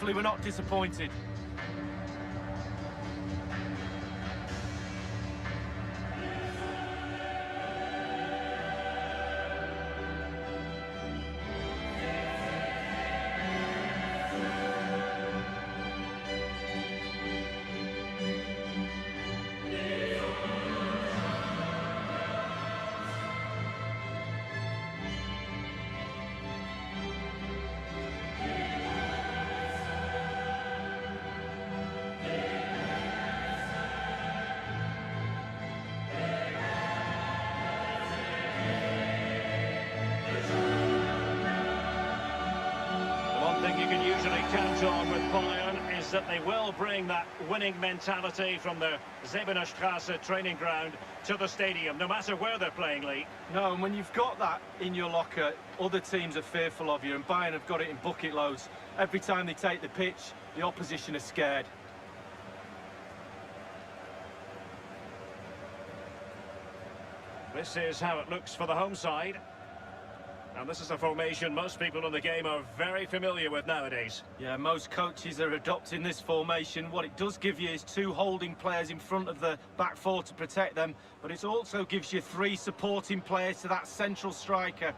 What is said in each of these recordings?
hopefully we're not disappointed. You can usually count on with Bayern is that they will bring that winning mentality from the Zebenerstrasse training ground to the stadium, no matter where they're playing, Lee. No, and when you've got that in your locker, other teams are fearful of you, and Bayern have got it in bucket loads. Every time they take the pitch, the opposition are scared. This is how it looks for the home side. And this is a formation most people in the game are very familiar with nowadays. Yeah, most coaches are adopting this formation. What it does give you is two holding players in front of the back four to protect them, but it also gives you three supporting players to that central striker.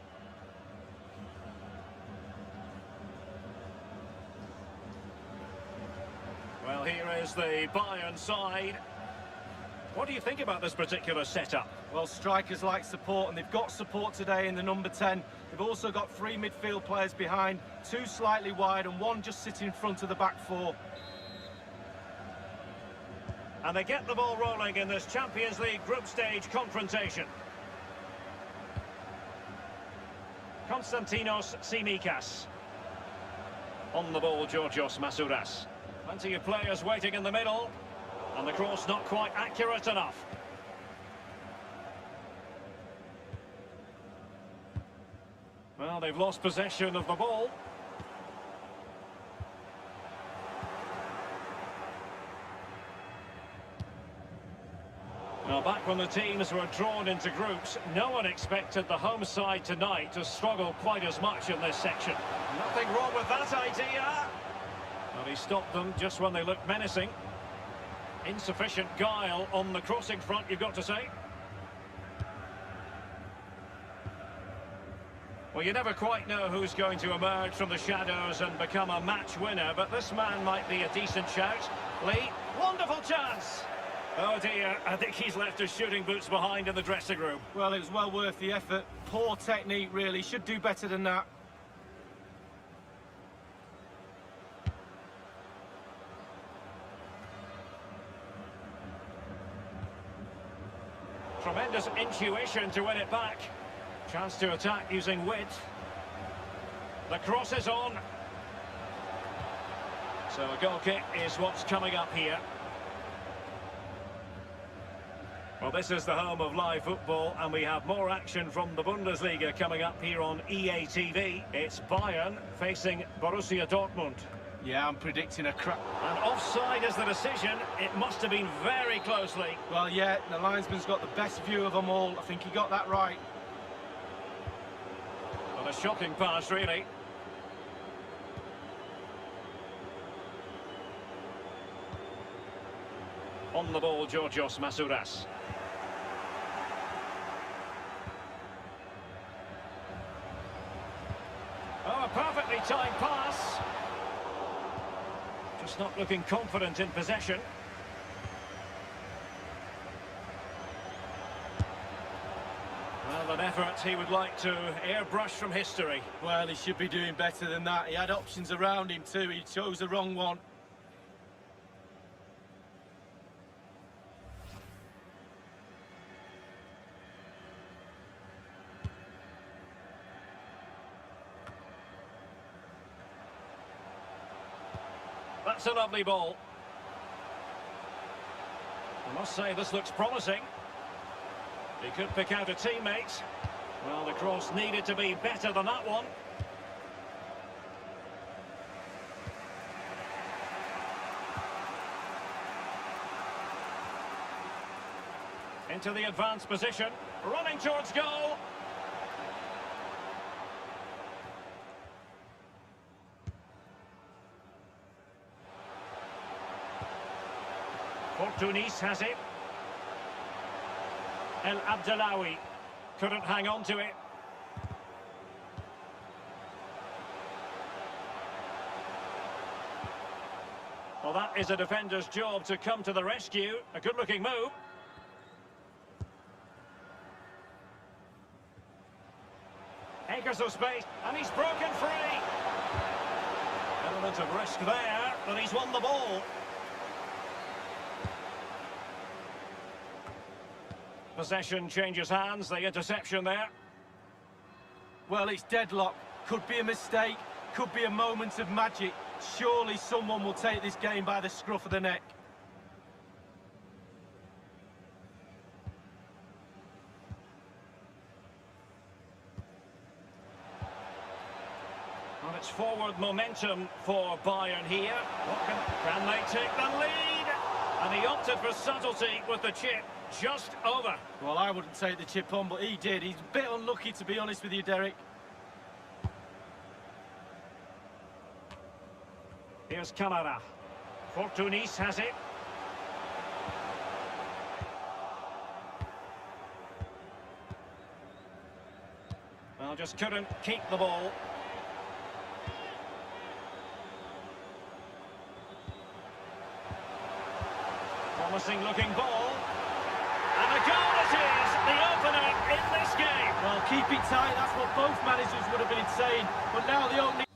Well, here is the Bayern side. What do you think about this particular setup? Well, strikers like support, and they've got support today in the number 10. They've also got three midfield players behind, two slightly wide and one just sitting in front of the back four. And they get the ball rolling in this Champions League group stage confrontation. Konstantinos Tsimikas. On the ball, Georgios Masouras. Plenty of players waiting in the middle. And the cross not quite accurate enough. Well, they've lost possession of the ball. Now, back when the teams were drawn into groups, no one expected the home side tonight to struggle quite as much in this section. Nothing wrong with that idea. Well, he stopped them just when they looked menacing. Insufficient guile on the crossing front, you've got to say. Well, you never quite know who's going to emerge from the shadows and become a match winner, but this man might be a decent shout. Lee, wonderful chance! Oh dear, I think he's left his shooting boots behind in the dressing room. Well, it was well worth the effort. Poor technique, really. Should do better than that. Tremendous intuition to win it back. Chance to attack using width. The cross is on. So a goal kick is what's coming up here. Well, this is the home of live football, and we have more action from the Bundesliga coming up here on EA TV. It's Bayern facing Borussia Dortmund. Yeah, I'm predicting a crap. And offside is the decision. It must have been very closely. Well, yeah, the linesman's got the best view of them all. I think he got that right. Well, a shocking pass, really. On the ball, Georgios Masouras. Oh, a perfectly timed pass. Just not looking confident in possession. Well, an effort he would like to airbrush from history. Well, he should be doing better than that. He had options around him too. He chose the wrong one. That's a lovely ball. I must say this looks promising. He could pick out a teammate. Well, the cross needed to be better than that one. Into the advanced position, running towards goal. Portuguese has it. El Abdelawi couldn't hang on to it. Well, that is a defender's job to come to the rescue. A good-looking move. Acres of space, and he's broken free. Element of risk there, but he's won the ball. Possession changes hands, the interception there. Well, it's deadlock. Could be a mistake, could be a moment of magic. Surely someone will take this game by the scruff of the neck. Well, it's forward momentum for Bayern here. Can they take the lead? And he opted for subtlety with the chip just over. Well, I wouldn't take the chip on, but he did. He's a bit unlucky, to be honest with you, Derek. Here's Camara. Portuguese has it. Well, just couldn't keep the ball. Promising looking ball. And a goal it is, the opener in this game. Well, keep it tight, that's what both managers would have been saying. But now the opening...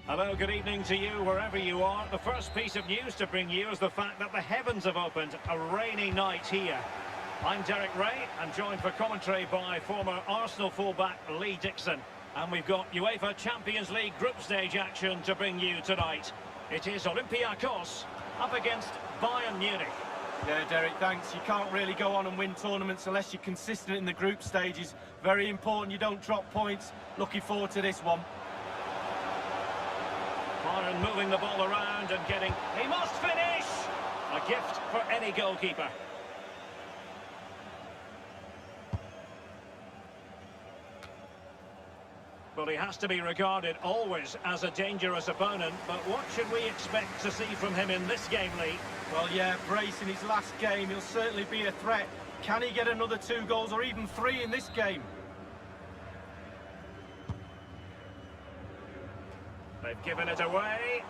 Hello, good evening to you wherever you are. The first piece of news to bring you is the fact that the heavens have opened. A rainy night here. I'm Derek Ray. I'm joined for commentary by former Arsenal fullback Lee Dixon. And we've got UEFA Champions League group stage action to bring you tonight. It is Olympiacos up against Bayern Munich. Yeah, Derek, thanks. You can't really go on and win tournaments unless you're consistent in the group stages. Very important you don't drop points. Looking forward to this one. Bayern moving the ball around and getting... He must finish! A gift for any goalkeeper. Well, he has to be regarded always as a dangerous opponent, but what should we expect to see from him in this game, Lee? Well, yeah, Brace in his last game, he'll certainly be a threat. Can he get another 2 goals or even 3 in this game? They've given it away.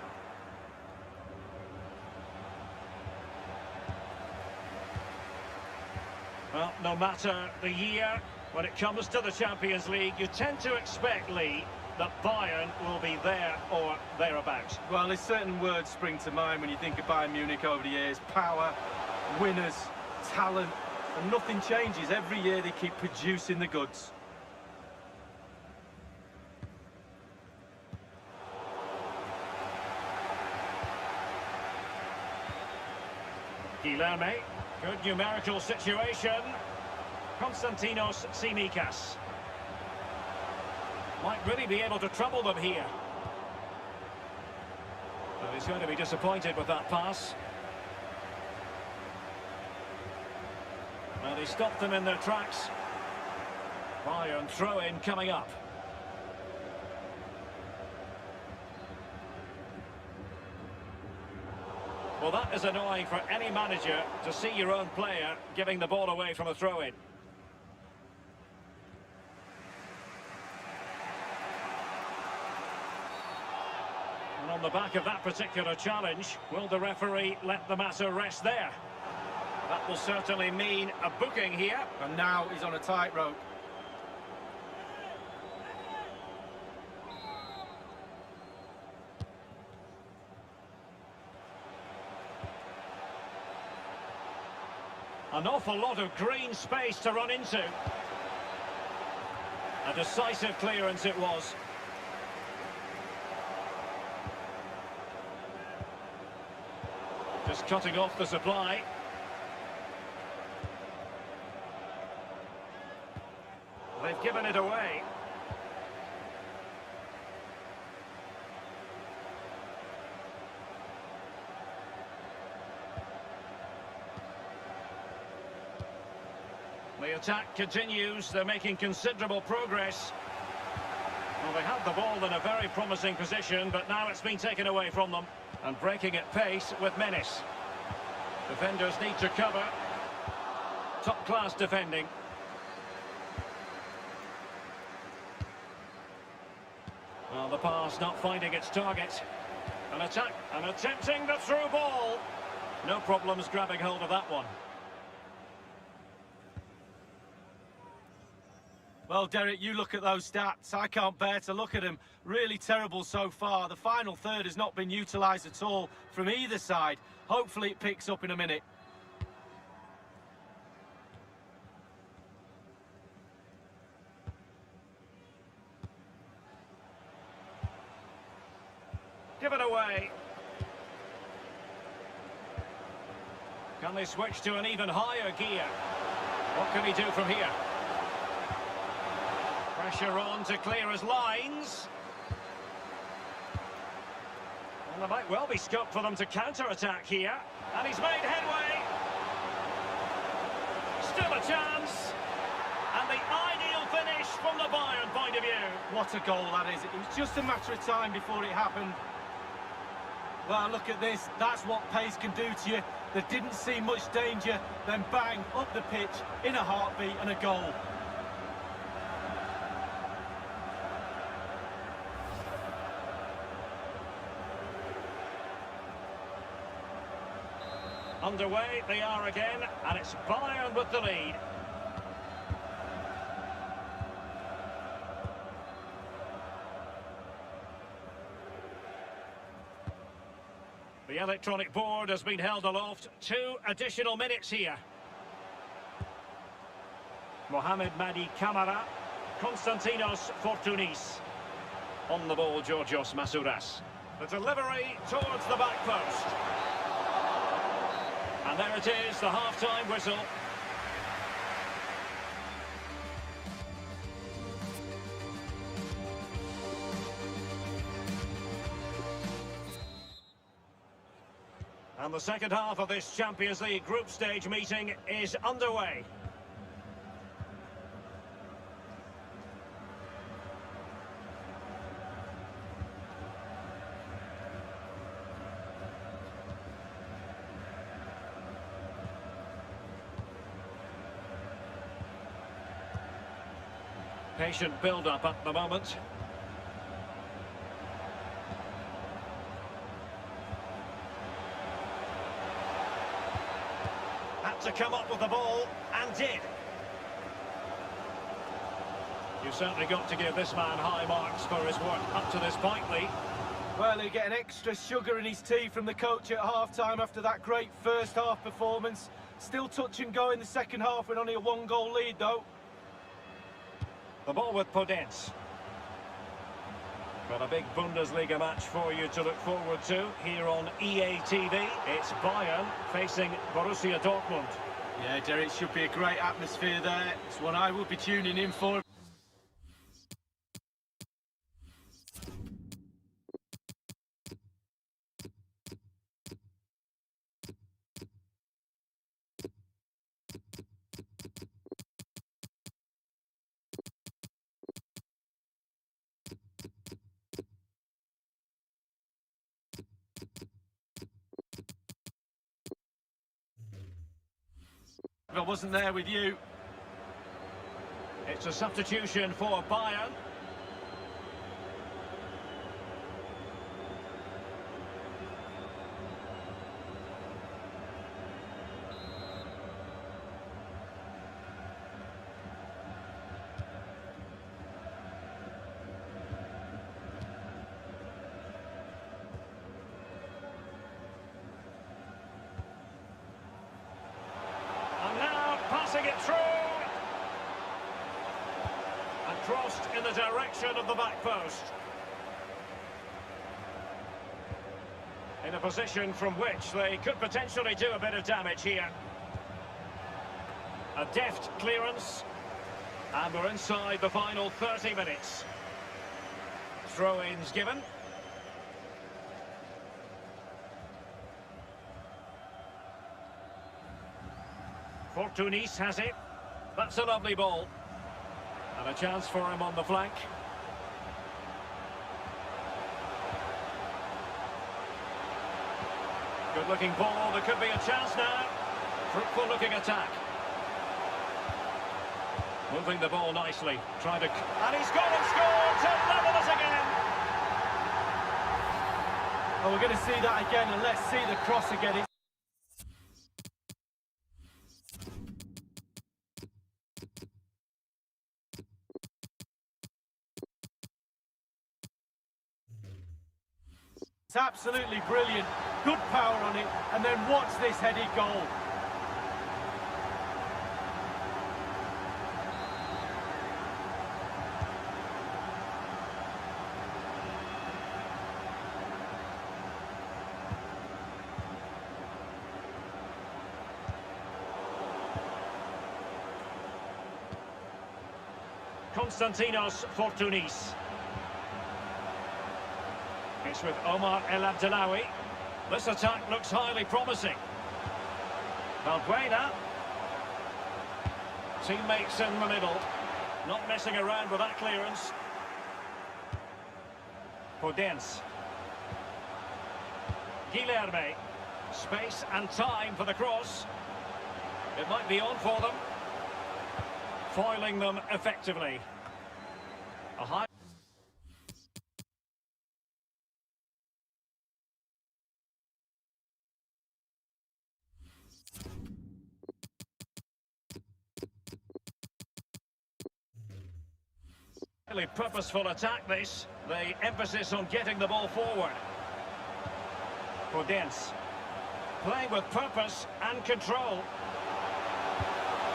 Well, no matter the year, when it comes to the Champions League, you tend to expect, Lee, that Bayern will be there or thereabouts. Well, there's certain words spring to mind when you think of Bayern Munich over the years. Power, winners, talent, and nothing changes. Every year they keep producing the goods. Guilherme. Good numerical situation. Konstantinos Tsimikas. Might really be able to trouble them here. But he's going to be disappointed with that pass. And he stopped them in their tracks. Bayern throw-in coming up. Well, that is annoying for any manager to see your own player giving the ball away from a throw-in. And on the back of that particular challenge, will the referee let the matter rest there? That will certainly mean a booking here. And now he's on a tightrope. An awful lot of green space to run into. A decisive clearance it was. Just cutting off the supply. They've given it away. The attack continues. They're making considerable progress. Well, they had the ball in a very promising position, but now it's been taken away from them. And breaking at pace with menace. Defenders need to cover. Top-class defending. Well, the pass not finding its target. An attack and attempting the through ball. No problems grabbing hold of that one. Well, Derek, you look at those stats. I can't bear to look at them. Really terrible so far. The final third has not been utilised at all from either side. Hopefully it picks up in a minute. Give it away. Can they switch to an even higher gear? What can he do from here? Pressure on to clear his lines. Well, there might well be scope for them to counter-attack here. And he's made headway. Still a chance. And the ideal finish from the Bayern point of view. What a goal that is. It was just a matter of time before it happened. Well, look at this. That's what pace can do to you. There didn't seem much danger. Then bang, up the pitch, in a heartbeat and a goal. Underway they are again, and it's Bayern with the lead. The electronic board has been held aloft. 2 additional minutes here. Mohamed Madi Camara, Konstantinos Fortounis. On the ball, Georgios Masouras. The delivery towards the back post. And there it is, the half-time whistle. And the second half of this Champions League group stage meeting is underway. Patient build-up at the moment. Had to come up with the ball, and did. You certainly got to give this man high marks for his work up to this point, Lee. Well, he'll get an extra sugar in his tea from the coach at half-time after that great first-half performance. Still touch and go in the second half with only a 1-goal lead, though. The ball with Podence. Got a big Bundesliga match for you to look forward to here on EA TV. It's Bayern facing Borussia Dortmund. Yeah, Derek, should be a great atmosphere there. It's one I will be tuning in for. If I wasn't there with you. It's a substitution for Bayern. And now passing it through. And crossed in the direction of the back post. In a position from which they could potentially do a bit of damage here. A deft clearance. And we're inside the final 30 minutes. Throw-ins given. Portuguese has it. That's a lovely ball. And a chance for him on the flank. Good looking ball. There could be a chance now. Fruitful looking attack. Moving the ball nicely. Trying to... And he's gone and scored to level us again. Oh, we're going to see that again, and let's see the cross again. It's absolutely brilliant. Good power on it, and then watch this headed goal. Konstantinos Fortounis. It's with Omar El Abdellaoui. This attack looks highly promising. Valbuena. Teammates in the middle. Not messing around with that clearance. Podence. Guilherme. Space and time for the cross. It might be on for them. Foiling them effectively. A high... Really purposeful attack this. The emphasis on getting the ball forward. Podence. Playing with purpose and control.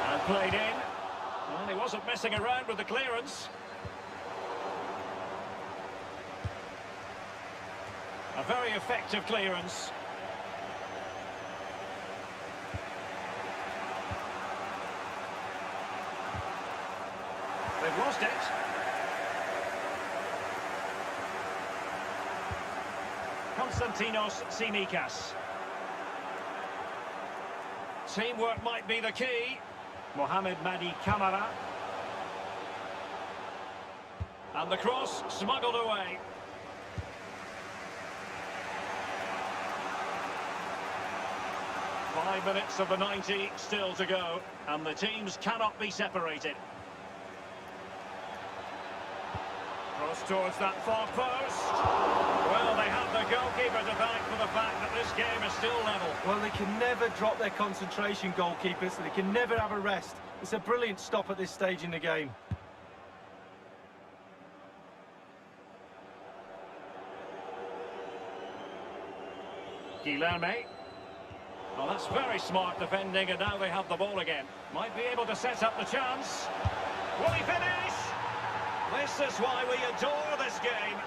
And played in. Well, he wasn't messing around with the clearance. A very effective clearance. They've lost it. Konstantinos Tsimikas. Teamwork might be the key. Mohamed Madi Camara. And the cross smuggled away. Five minutes of the 90 still to go, and the teams cannot be separated. Cross towards that far post. Well, they have the goalkeeper to thank for the fact that this game is still level. Well, they can never drop their concentration, goalkeepers. They can never have a rest. It's a brilliant stop at this stage in the game. Guilherme. Well, that's very smart defending, and now they have the ball again. Might be able to set up the chance. Will he finish? This is why we adore this game.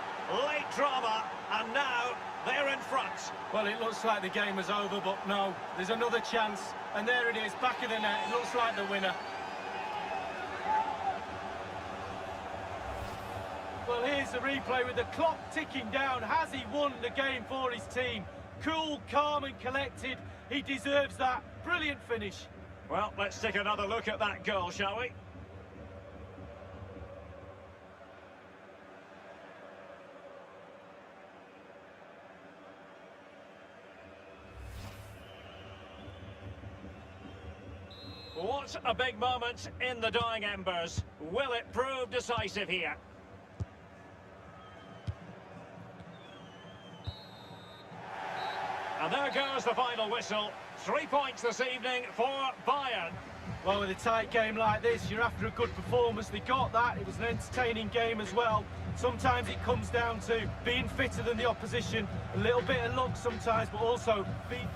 Late drama, and now They're in front. Well, it looks like the game was over, but no, there's another chance. And there it is, back of the net. It looks like the winner. Well, here's the replay with the clock ticking down. Has he won the game for his team? Cool, calm and collected. He deserves that. Brilliant finish. Well, let's take another look at that goal, shall we? What a big moment in the dying embers. Will it prove decisive here? And there goes the final whistle. 3 points this evening for Bayern. Well, with a tight game like this, you're after a good performance. They got that. It was an entertaining game as well. Sometimes it comes down to being fitter than the opposition, a little bit of luck sometimes, but also being...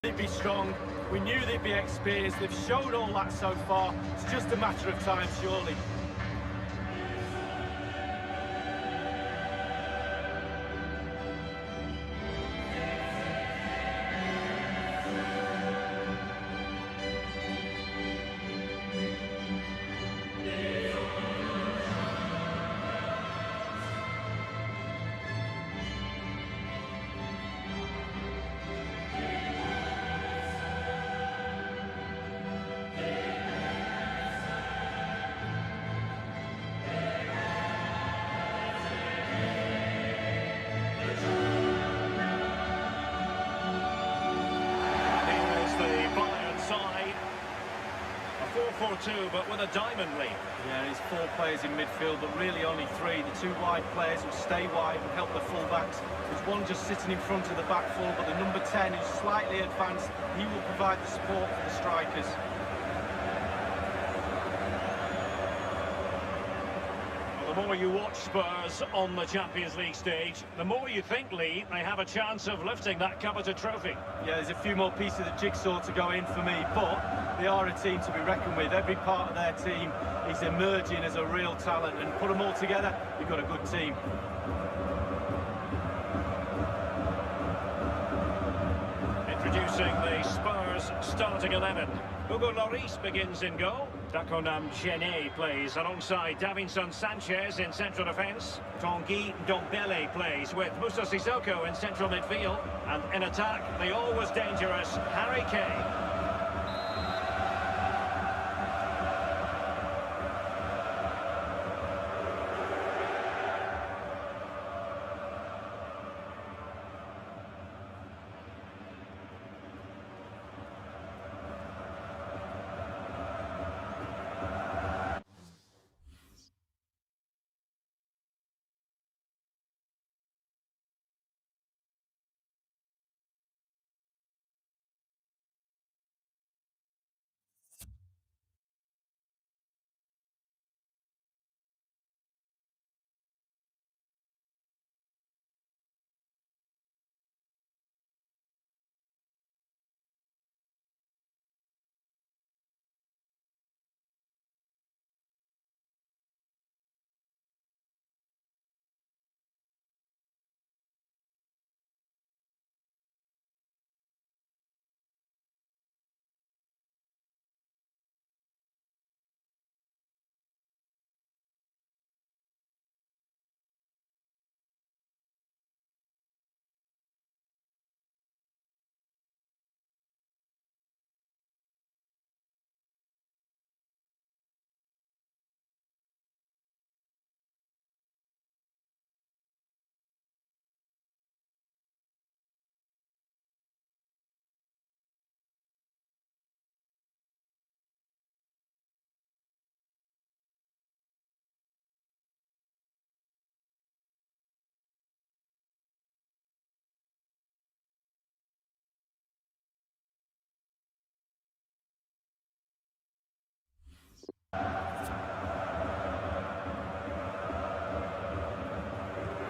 They'd be strong, we knew they'd be experienced, they've shown all that so far, it's just a matter of time surely. 4-2, but with a diamond lead. Yeah, there's 4 players in midfield, but really only 3. The 2 wide players will stay wide and help the full-backs. There's one just sitting in front of the back 4, but the number 10 who's slightly advanced, he will provide the support for the strikers. The more you watch Spurs on the Champions League stage, the more you think, Lee, they have a chance of lifting that coveted trophy. Yeah, there's a few more pieces of the jigsaw to go in for me, but they are a team to be reckoned with. Every part of their team is emerging as a real talent, and put them all together, you've got a good team. Introducing the Spurs starting 11. Hugo Lloris begins in goal. Dakonam Chené plays alongside Davinson Sanchez in central defence. Tanguy Ndombele plays with Moussa Sissoko in central midfield. And in attack, the always dangerous Harry Kane.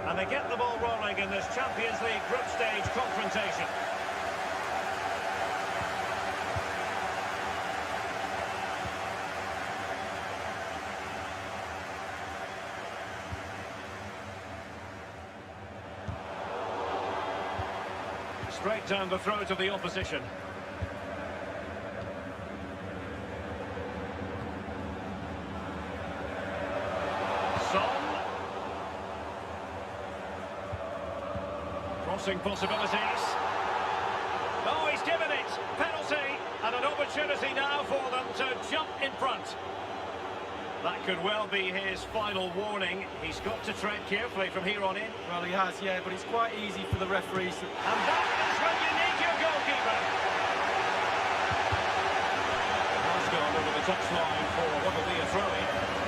And they get the ball rolling in this Champions League group stage confrontation. Straight down the throat of the opposition. Crossing possibilities. Oh, he's given it. Penalty. And an opportunity now for them to jump in front. That could well be his final warning. He's got to tread carefully from here on in. Well, he has, yeah, but it's quite easy for the referees. And that is when you need your goalkeeper. Has gone over the touchline for what will be a throw-in.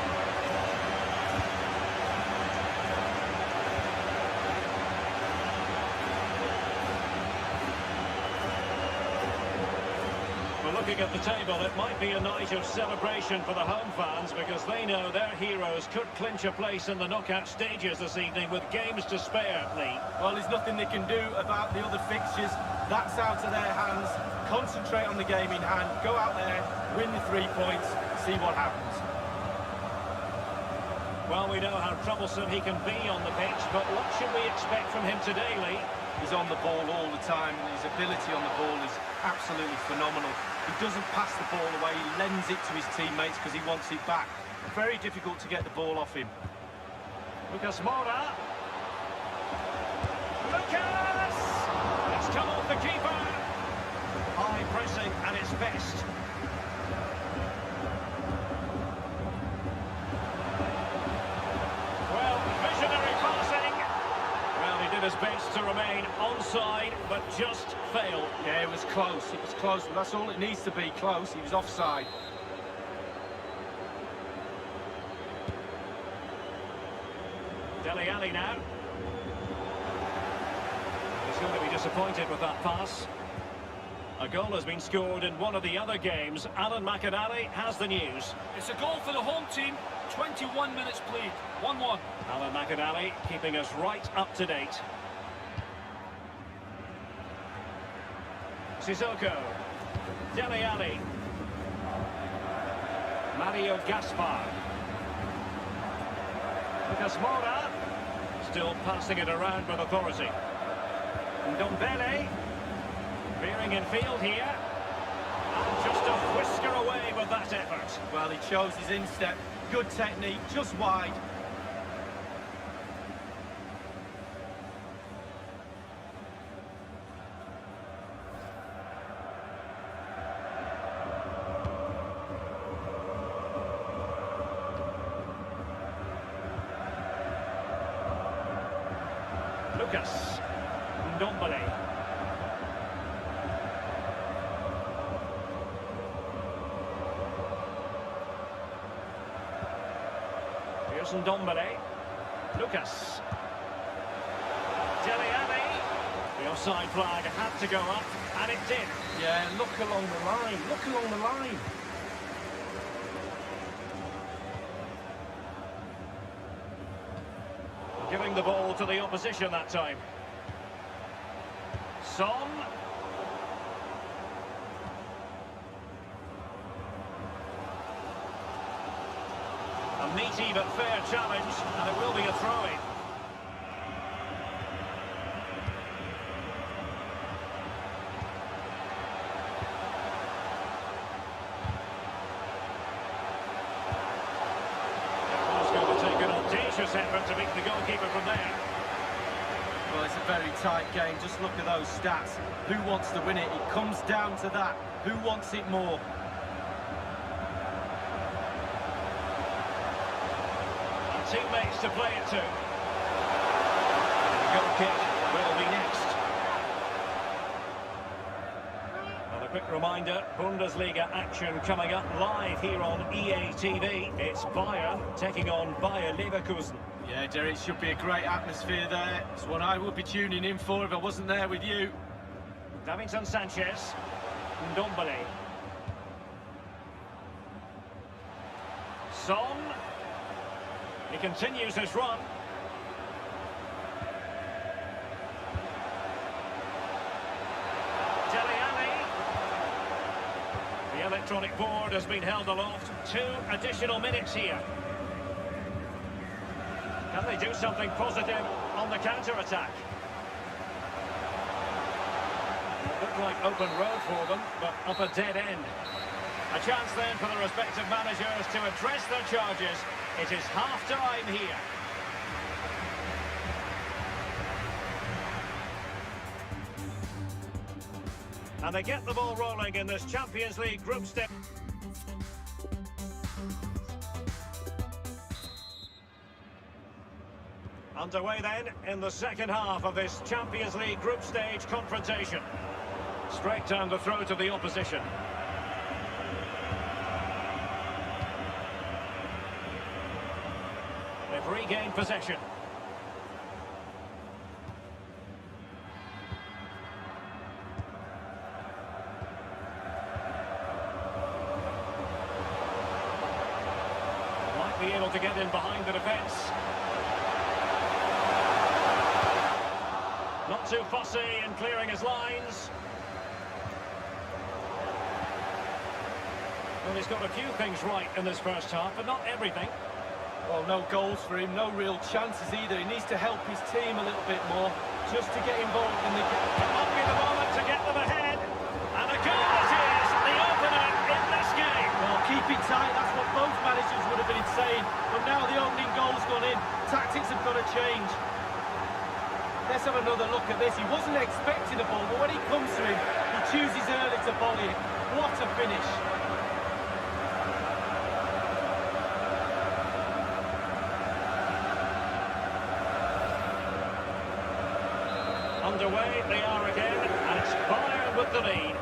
Looking at the table, it might be a night of celebration for the home fans because they know their heroes could clinch a place in the knockout stages this evening with games to spare, Lee. Well, there's nothing they can do about the other fixtures. That's out of their hands. Concentrate on the game in hand. Go out there, win the 3 points, see what happens. Well, we know how troublesome he can be on the pitch, but what should we expect from him today, Lee? He's on the ball all the time, and his ability on the ball is absolutely phenomenal. He doesn't pass the ball away, he lends it to his teammates because he wants it back. Very difficult to get the ball off him. Lucas Moura. Lucas! It's come off the keeper. High pressing at its best. Well, visionary passing. Well, he did his best to remain onside, but just failed. Yeah, it was close, but that's all it needs to be, close. He was offside. Dele Alli now. He's going to be disappointed with that pass. A goal has been scored in one of the other games. Alan McInally has the news. It's a goal for the home team. 21 minutes played. 1-1. Alan McInally keeping us right up to date. Sissoko. Dele Alli. Mario Gaspar. Lucas Moura. Still passing it around with authority. Ndombele. Veering in field here. And just a whisker away with that effort. Well, he chose his instep. Good technique, just wide. Lucas Ndombele. Here's Ndombele. Lucas. Dele Alli. The offside flag had to go up, and it did. Yeah, look along the line, look along the line. Giving the ball to the opposition that time. Son. A meaty but fair challenge, and it will be a throw-in. It's going to take an audacious effort to beat the goalkeeper from there. Well, it's a very tight game. Just look at those stats. Who wants to win it? It comes down to that. Who wants it more? And teammates to play it to. The goal kick will be next. And a quick reminder, Bundesliga action coming up live here on EA TV. It's Bayern taking on Bayer Leverkusen. Yeah, Derek, should be a great atmosphere there. It's what I would be tuning in for if I wasn't there with you. Davinson Sanchez. Ndombele. Son. He continues his run. Dele Alli. The electronic board has been held aloft. 2 additional minutes here. Can they do something positive on the counter-attack? Looked like open road for them, but up a dead end. A chance then for the respective managers to address their charges. It is half-time here. And they get the ball rolling in this Champions League group stage. Underway then in the second half of this Champions League group stage confrontation. Straight down the throat of the opposition. They've regained possession. Might be able to get in behind the defence. Not too fussy in clearing his lines. Well, he's got a few things right in this first half, but not everything. Well, no goals for him, no real chances either. He needs to help his team a little bit more, just to get involved in the game. It might be the moment to get them ahead. And a goal it is, the opener in this game. Well, keep it tight, that's what both managers would have been saying. But now the opening goal's gone in. Tactics have got to change. Let's have another look at this. He wasn't expecting the ball, but when he comes to him, he chooses early to volley it. What a finish. Underway they are again, and it's Bayern with the lead.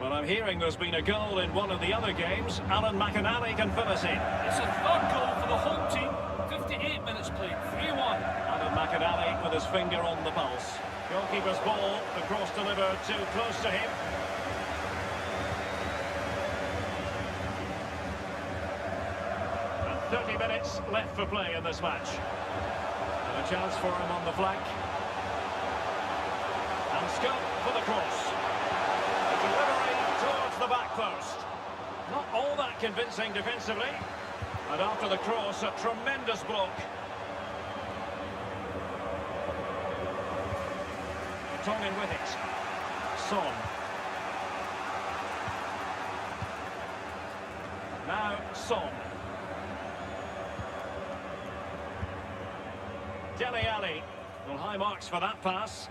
Well, I'm hearing there's been a goal in one of the other games. Alan McInally can fill us in. It's a third goal for the home team. 58 minutes played, 3-1. Alan McInally with his finger on the pulse. Goalkeeper's ball, the cross delivered too close to him. And 30 minutes left for play in this match. And a chance for him on the flank. And scope for the cross. Delivery towards the back post. Not all that convincing defensively. And after the cross, a tremendous block. Tongan with it. Son. Now Son. Dele Alli. Well, high marks for that pass.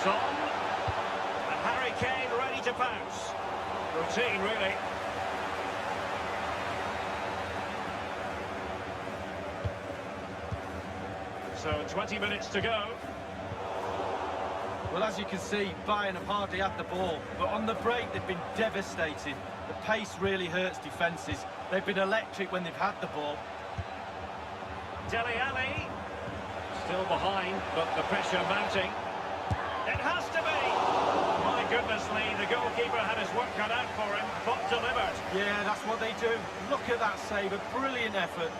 Son. And Harry Kane ready to pounce. Routine, really. So 20 minutes to go. Well, as you can see, Bayern have hardly had the ball, but on the break they've been devastating. The pace really hurts defences. They've been electric when they've had the ball. Dele Alli. Still behind, but the pressure mounting. It has to be! My goodness, Lee, the goalkeeper had his work cut out for him, but delivered. Yeah, that's what they do. Look at that save, a brilliant effort.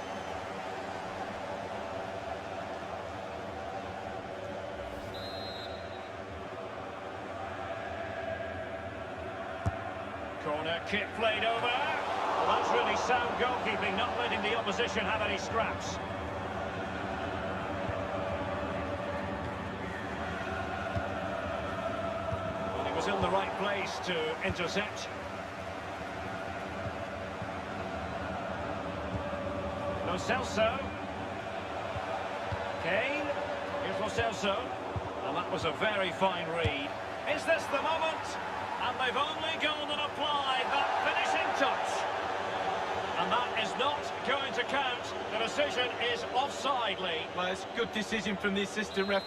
Corner kick played over. Well, that's really sound goalkeeping, not letting the opposition have any scraps. Well, he was in the right place to intercept. Lo Celso. Kane. Here's Lo Celso. And that was a very fine read. Is this the moment? And they've only gone and applied that finishing touch. And that is not going to count. The decision is offside, Lee. Well, it's a good decision from the assistant ref.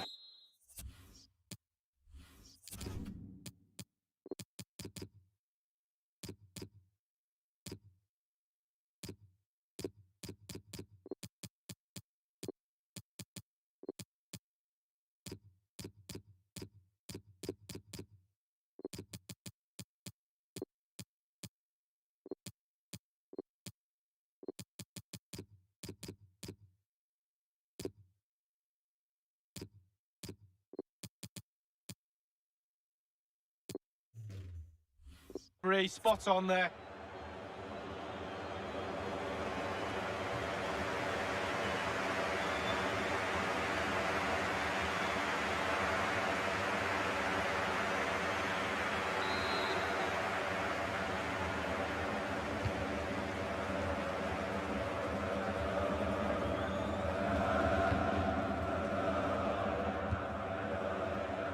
Spot on there.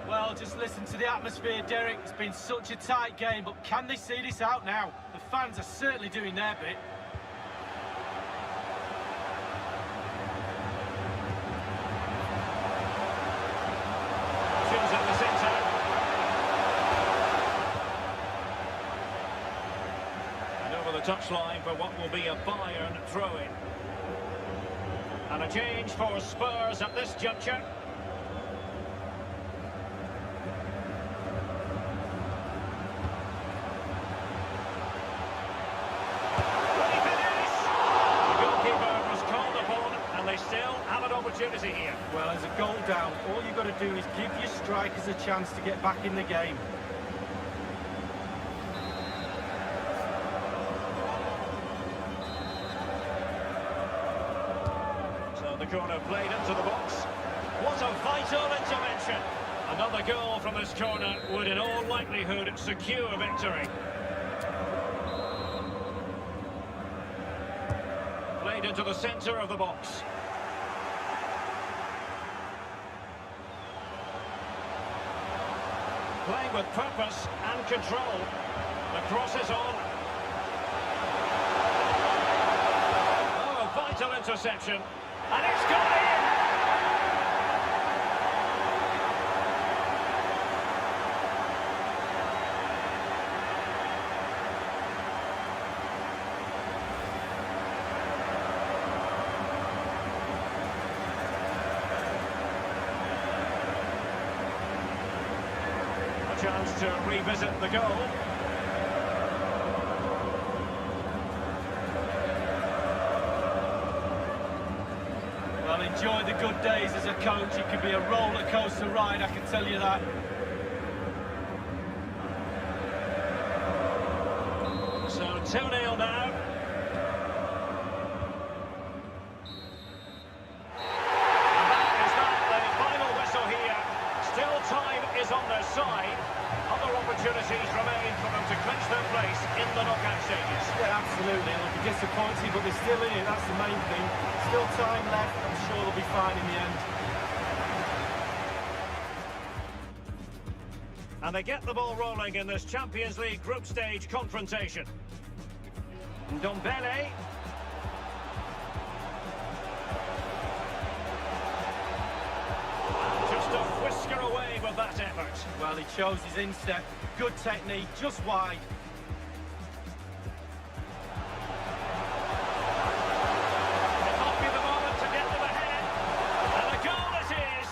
Well, just listen to the atmosphere, Derek. It's been such a tight game, but can they see this out now? The fans are certainly doing their bit. Shoots at the centre. And over the touchline for what will be a Bayern throw-in. And a change for Spurs at this juncture. Opportunity here. Well, as a goal down, all you've got to do is give your strikers a chance to get back in the game. So the corner played into the box. What a vital intervention. Another goal from this corner would in all likelihood secure victory. Played into the centre of the box. Playing with purpose and control. The cross is on. Oh, a vital interception. And it's gone in! chance to revisit the goal. Well, enjoy the good days as a coach. It can be a roller coaster ride, I can tell you that. So 2-0 now. And that is the final whistle here. Still time is on their side. Other opportunities remain for them to clinch their place in the knockout stages. Yeah, absolutely. It'll be disappointing, but they're still in it. That's the main thing. Still time left. I'm sure they'll be fine in the end. And they get the ball rolling in this Champions League group stage confrontation. Ndombele. Just a whisker away with that effort. Well, he chose his instep. Good technique, just wide. It might be the moment to get them ahead. And a goal it is.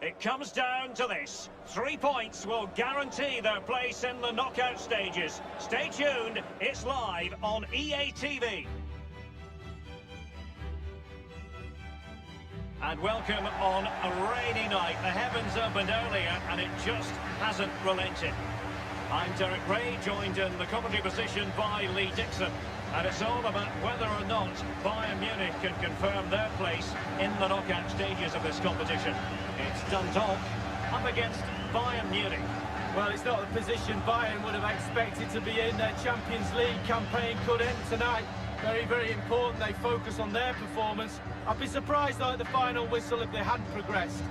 It comes down to this. 3 points will guarantee their place in the knockout stages. Stay tuned, it's live on EA TV. And welcome on a rainy night. The heavens opened earlier and it just hasn't relented. I'm Derek Ray, joined in the commentary position by Lee Dixon. And it's all about whether or not Bayern Munich can confirm their place in the knockout stages of this competition. It's Dundalk up against Bayern Munich. Well, it's not the position Bayern would have expected to be in. Their Champions League campaign could end tonight. Very, very important they focus on their performance. I'd be surprised though at the final whistle if they hadn't progressed.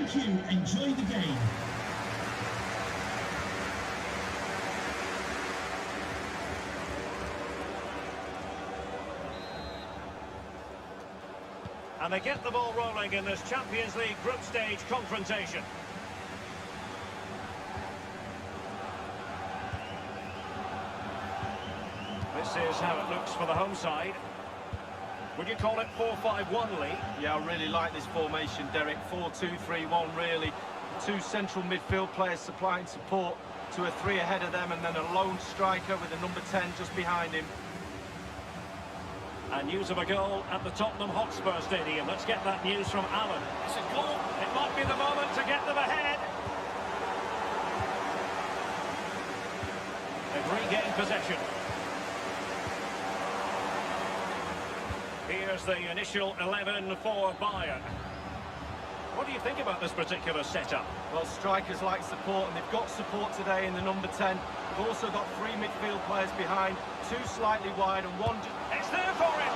Thank you. Enjoy the game. And they get the ball rolling in this Champions League group stage confrontation. This is how it looks for the home side. Would you call it 4-5-1, Lee? Yeah, I really like this formation, Derek. 4-2-3-1, really. Two central midfield players supplying support to a three ahead of them, and then a lone striker with a number 10 just behind him. And news of a goal at the Tottenham Hotspur Stadium. Let's get that news from Alan. It's a goal. It might be the moment to get them ahead. They've regained possession. Here's the initial 11 for Bayern. What do you think about this particular setup? Well, strikers like support, and they've got support today in the number 10. They've also got three midfield players behind, two slightly wide and one just... It's there for him!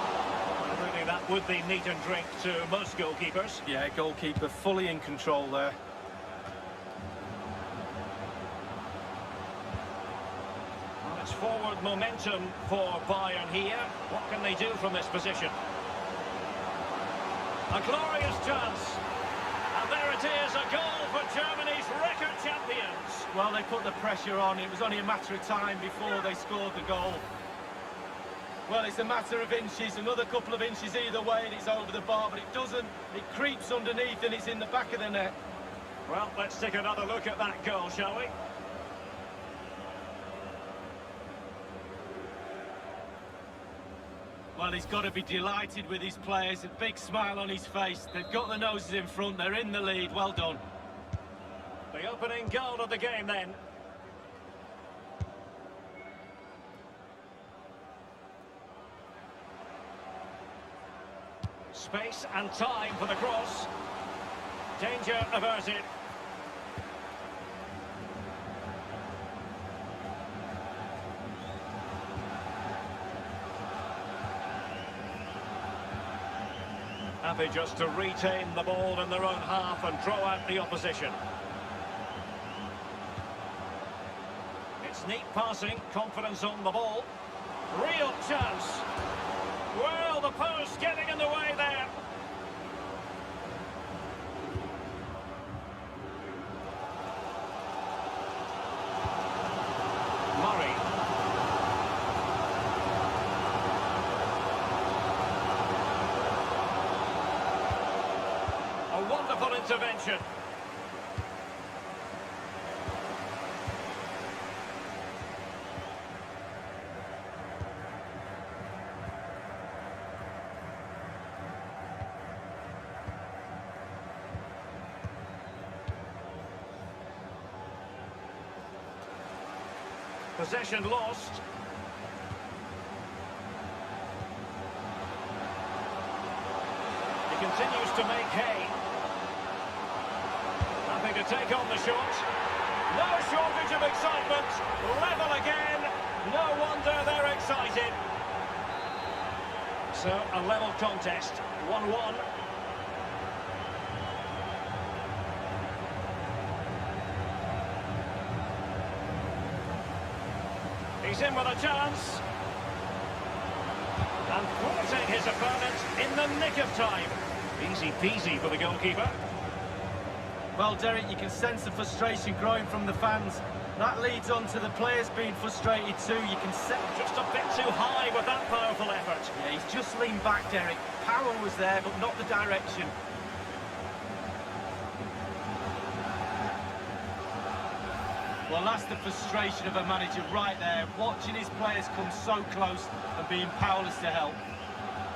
Well, really, that would be meat and drink to most goalkeepers. Yeah, goalkeeper fully in control there. Well, it's forward momentum for Bayern here. What can they do from this position? A glorious chance. And there it is, a goal for Germany's record champions. Well, they put the pressure on. It was only a matter of time before they scored the goal. Well, it's a matter of inches, another couple of inches either way, and it's over the bar, but it doesn't. It creeps underneath, and it's in the back of the net. Well, let's take another look at that goal, shall we? Well, he's got to be delighted with his players, a big smile on his face. They've got the noses in front, they're in the lead, well done. The opening goal of the game then. Space and time for the cross. Danger averted. Happy just to retain the ball in their own half and draw out the opposition. It's neat passing, confidence on the ball. Real chance. Well, the post getting in the way there. Murray. A wonderful intervention. Possession lost. He continues to make hay. Happy to take on the shot. No shortage of excitement. Level again. No wonder they're excited. So, a level contest. 1-1. He's in with a chance. And thwarting his opponent in the nick of time. Easy peasy for the goalkeeper. Well, Derek, you can sense the frustration growing from the fans. That leads on to the players being frustrated too. You can set... Just a bit too high with that powerful effort. Yeah, he's just leaned back, Derek. Power was there, but not the direction. Well, that's the frustration of a manager right there, watching his players come so close and being powerless to help.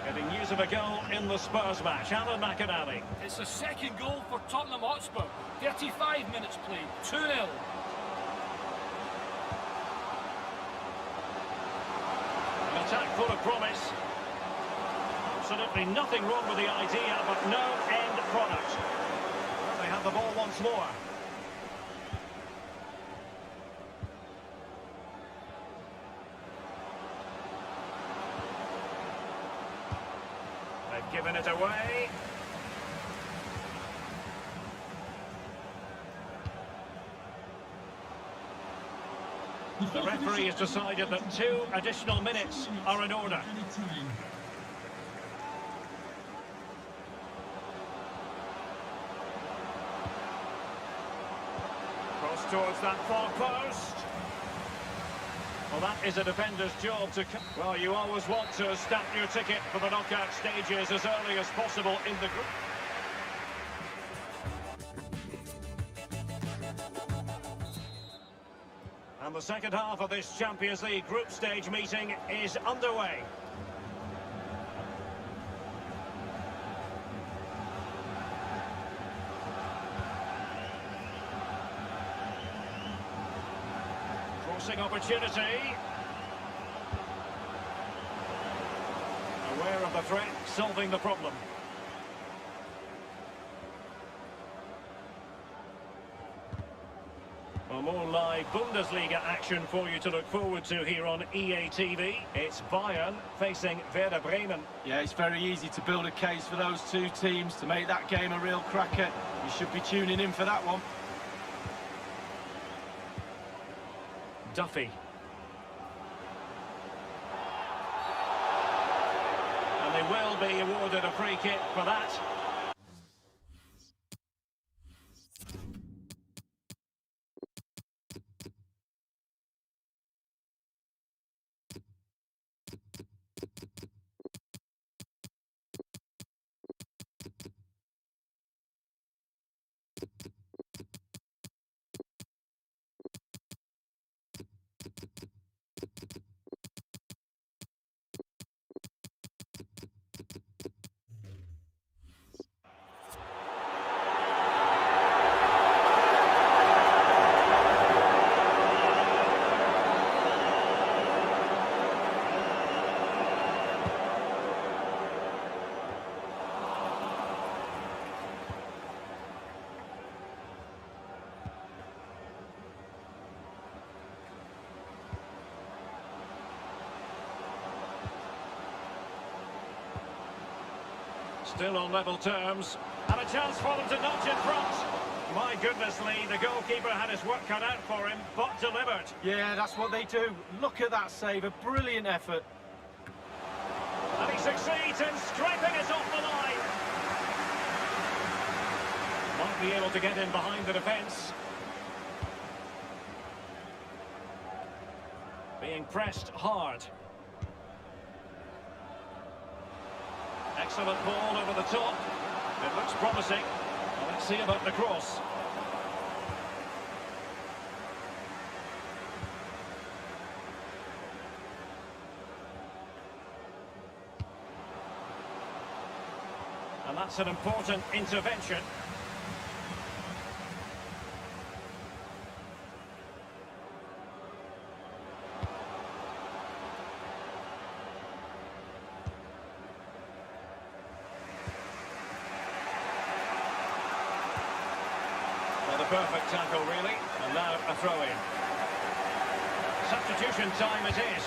Getting news of a goal in the Spurs match. Alan McInally. It's the second goal for Tottenham Hotspur. 35 minutes played. 2-0. An attack full of promise. Absolutely nothing wrong with the idea, but no end product. Well, they have the ball once more. They've given it away. The referee has decided that 2 additional minutes are in order. Cross towards that far post. Well, that is a defender's job to... Well, you always want to stamp your ticket for the knockout stages as early as possible in the group. And the second half of this Champions League group stage meeting is underway. Crossing opportunity. Aware of the threat, solving the problem. Well, more live Bundesliga action for you to look forward to here on EA TV. It's Bayern facing Werder Bremen. Yeah, it's very easy to build a case for those two teams to make that game a real cracker. You should be tuning in for that one. Duffy. And they will be awarded a free kick for that. Still on level terms, and a chance for them to nudge in front. My goodness, Lee, the goalkeeper had his work cut out for him, but delivered. Yeah, that's what they do. Look at that save, a brilliant effort. And he succeeds in scraping it off the line. Might be able to get in behind the defence. Being pressed hard. Excellent ball over the top. It looks promising. Well, let's see about the cross. And that's an important intervention. The perfect tackle, really, and now a throw-in. Substitution time it is.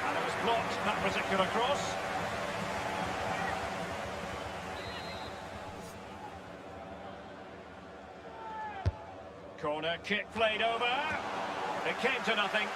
And it was blocked, that particular cross. Corner kick played over. It came to nothing.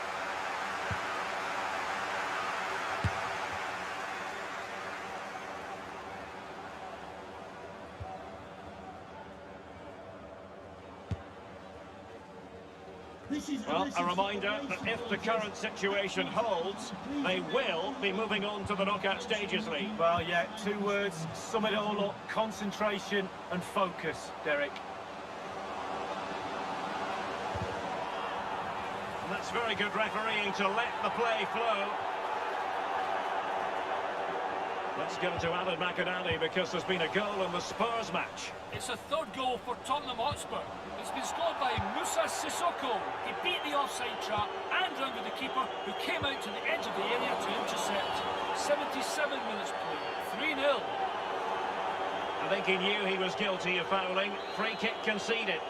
Well, a reminder that if the current situation holds, they will be moving on to the knockout stages, Lee. Well, yeah, 2 words, sum it all up: concentration and focus, Derek. And that's very good refereeing to let the play flow. Let's go to Alan McInally because there's been a goal in the Spurs match. It's a third goal for Tottenham Hotspur. It's been scored by Moussa Sissoko. He beat the offside trap and rounded the keeper, who came out to the edge of the area to intercept. 77 minutes played, 3-0. I think he knew he was guilty of fouling. Free kick conceded.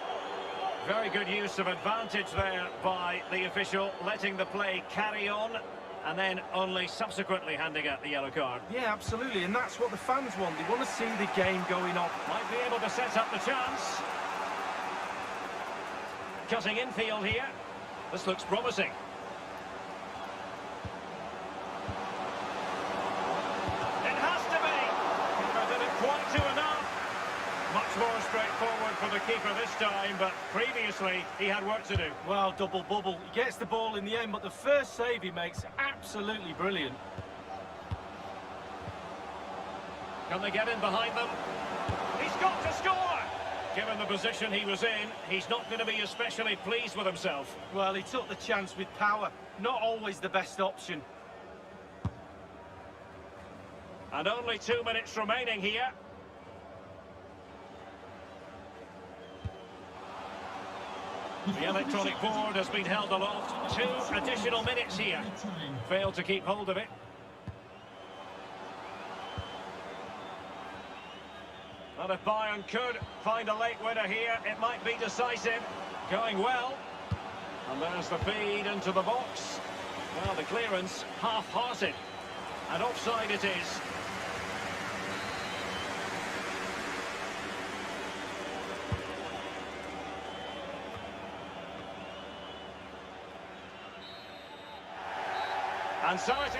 Very good use of advantage there by the official, letting the play carry on. and then only subsequently handing out the yellow card. Yeah, absolutely, and that's what the fans want. They want to see the game going on. Might be able to set up the chance. Cutting infield here. This looks promising. It has to be. Keeper did it quite to enough. Much more straightforward for the keeper this time, but previously he had work to do. Well, double bubble. He gets the ball in the end, but the first save he makes, absolutely brilliant. Can they get in behind them? He's got to score! Given the position he was in, he's not going to be especially pleased with himself. Well, he took the chance with power. Not always the best option. And only 2 minutes remaining here. The electronic board has been held aloft. 2 additional minutes here. Failed to keep hold of it. Well, if Bayern could find a late winner here, it might be decisive. Going well. And there's the feed into the box. Well, the clearance half-hearted. And offside it is. And so it is.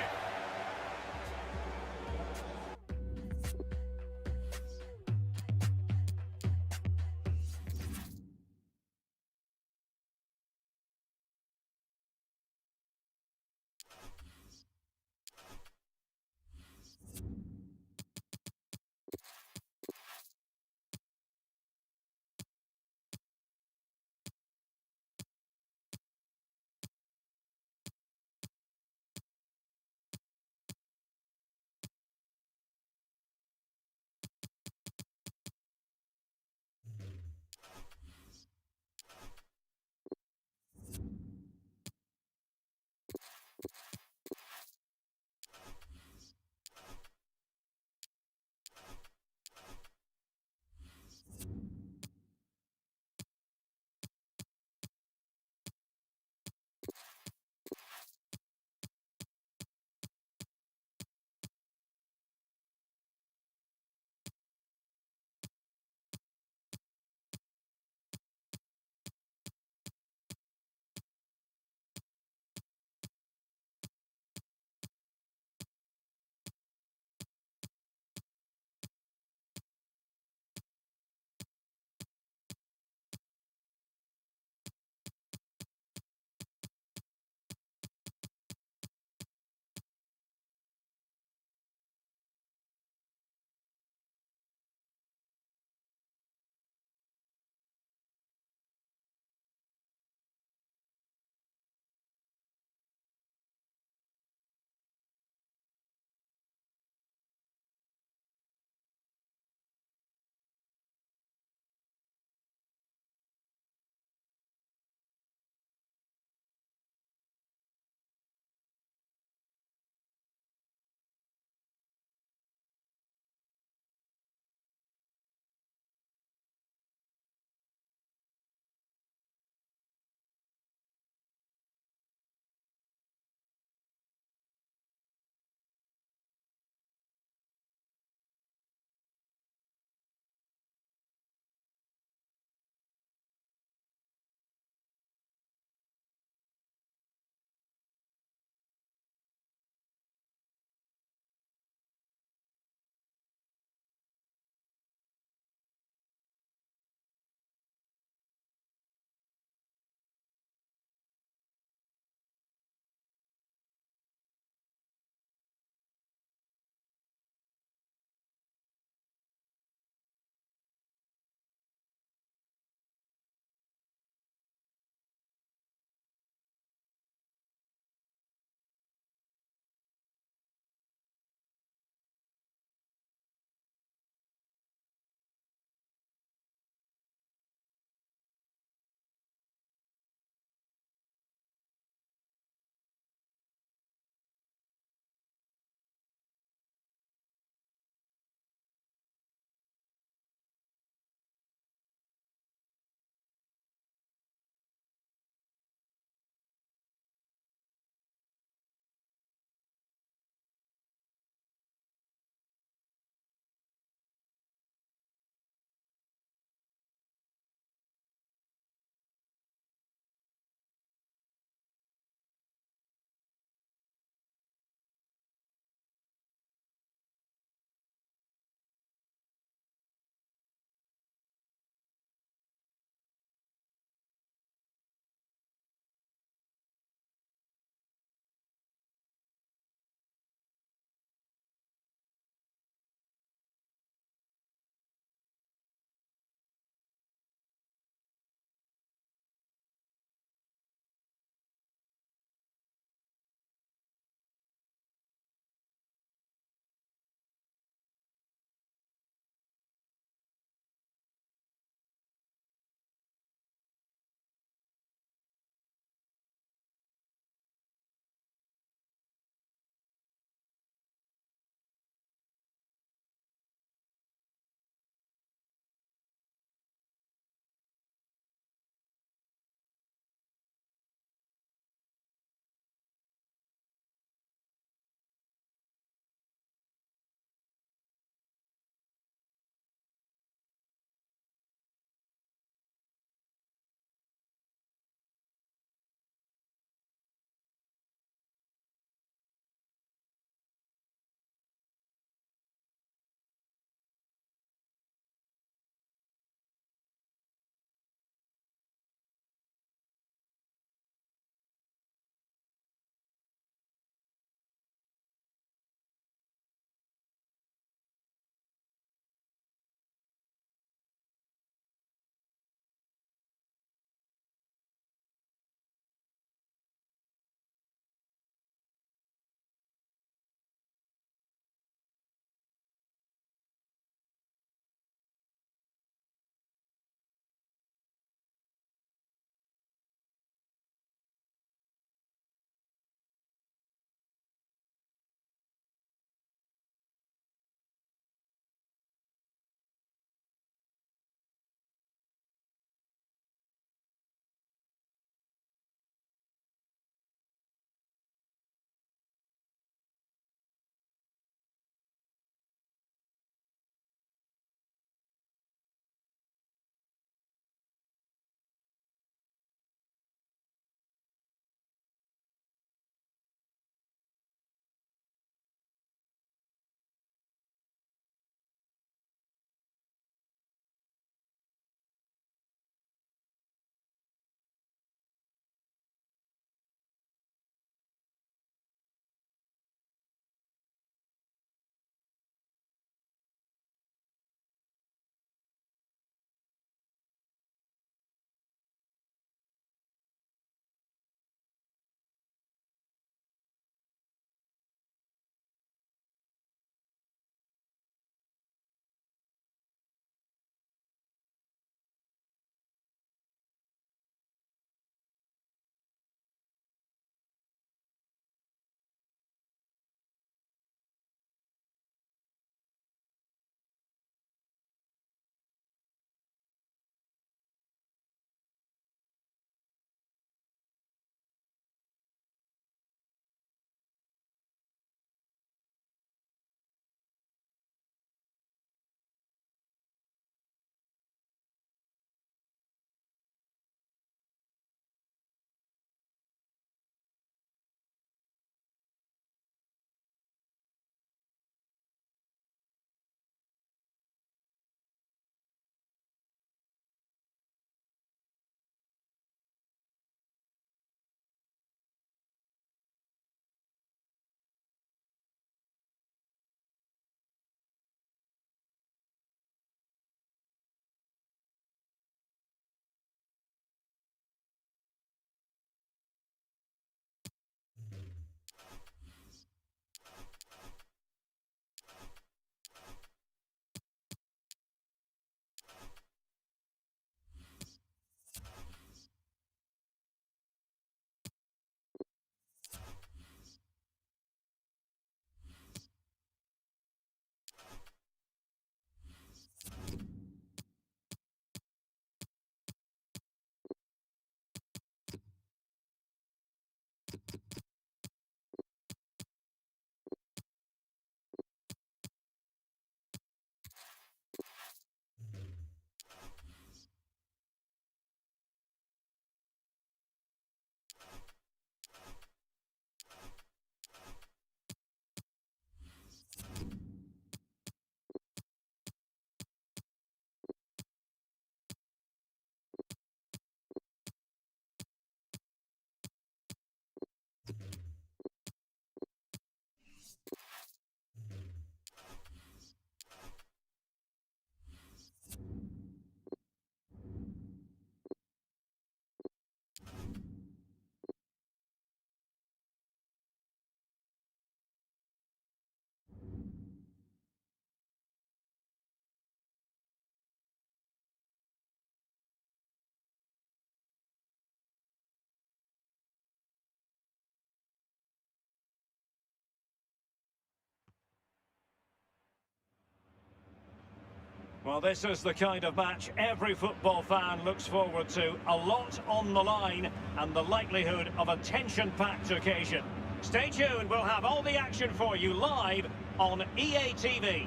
Well, this is the kind of match every football fan looks forward to. A lot on the line and the likelihood of a tension-packed occasion. Stay tuned, we'll have all the action for you live on EA TV.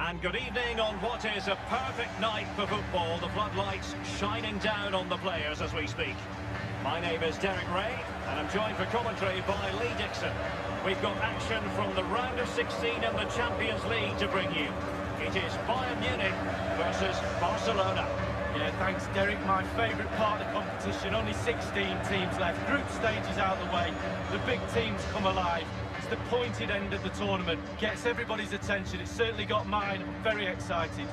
And good evening on what is a perfect night for football. The floodlights shining down on the players as we speak. My name is Derek Ray, and I'm joined for commentary by Lee Dixon. We've got action from the round of 16 in the Champions League to bring you. It is Bayern Munich versus Barcelona. Yeah, thanks, Derek. My favourite part of the competition. Only 16 teams left. Group stage is out of the way. The big teams come alive. It's the pointed end of the tournament. Gets everybody's attention. It's certainly got mine. I'm very excited.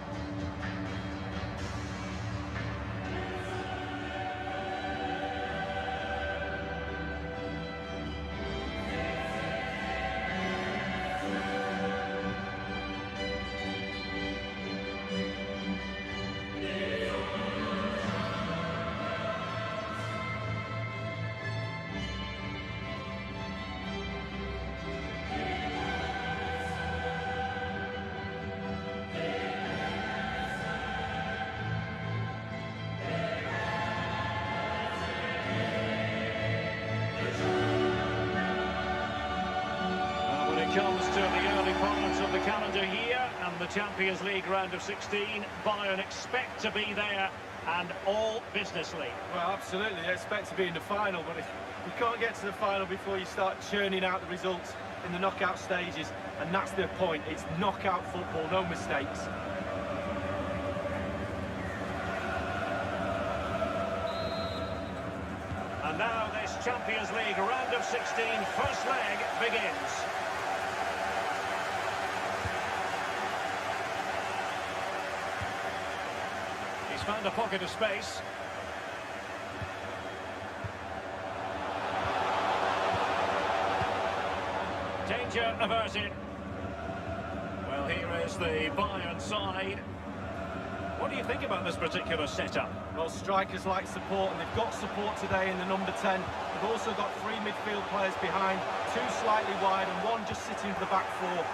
Comes to the early parts of the calendar year and the Champions League round of 16. Bayern expect to be there and all businessly. Well, absolutely. They expect to be in the final, but you can't get to the final before you start churning out the results in the knockout stages, and that's the point. It's knockout football, no mistakes. And now this Champions League round of 16 first leg begins. Found a pocket of space. Danger averted. Well, here is the Bayern side. What do you think about this particular setup? Well, strikers like support, and they've got support today in the number 10. They've also got 3 midfield players behind, 2 slightly wide and 1 just sitting in the back 4.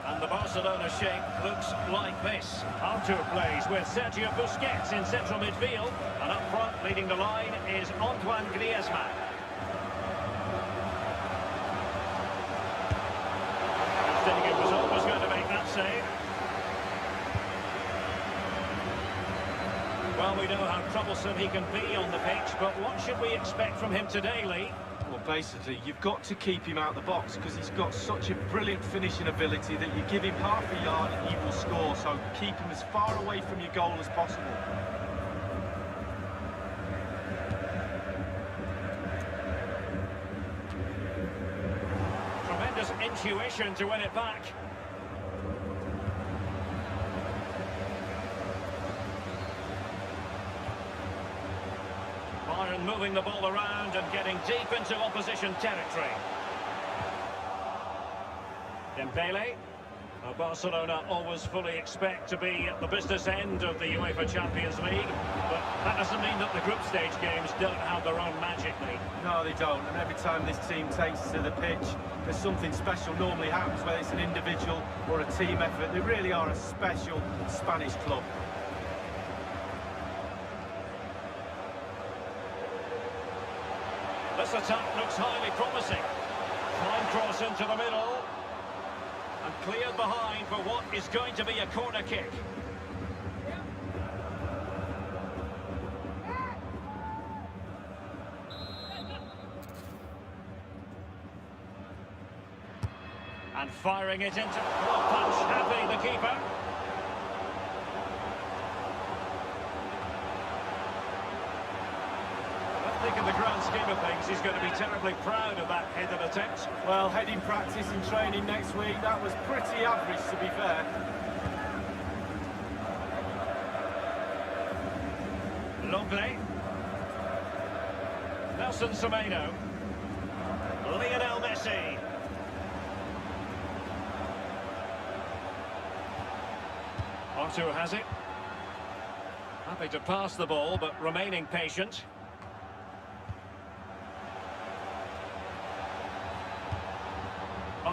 And the Barcelona shape looks like this. Artur plays with Sergio Busquets in central midfield. And up front, leading the line, is Antoine Griezmann. Stegen was always going to make that save. Well, we know how troublesome he can be on the pitch, but what should we expect from him today, Lee? Well, basically, you've got to keep him out of the box because he's got such a brilliant finishing ability that you give him half a yard and he will score. So keep him as far away from your goal as possible. Tremendous intuition to win it back. Bayern moving the ball around and getting deep into opposition territory. Dembele. Barcelona always fully expect to be at the business end of the UEFA Champions League, but that doesn't mean that the group stage games don't have their own magic, Lee. No, they don't, and every time this team takes to the pitch, there's something special normally happens, whether it's an individual or a team effort. They really are a special Spanish club. This attack looks highly promising. Fine cross into the middle. And cleared behind for what is going to be a corner kick. And firing it into... punch happy, the keeper. I think in the grand scheme of things, he's going to be terribly proud of that headed attempt. Well, heading practice and training next week, that was pretty average, to be fair. Longley. Nelson Semedo. Lionel Messi. Artur has it. Happy to pass the ball, but remaining patient.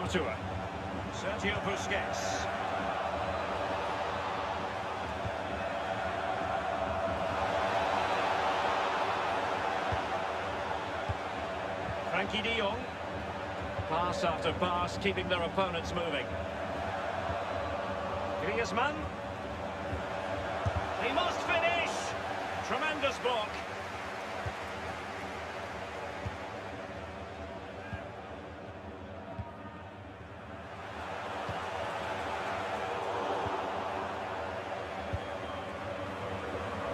Totw. Sergio Busquets. Frankie de Jong. Pass after pass, keeping their opponents moving. Griezmann. He must finish! Tremendous block.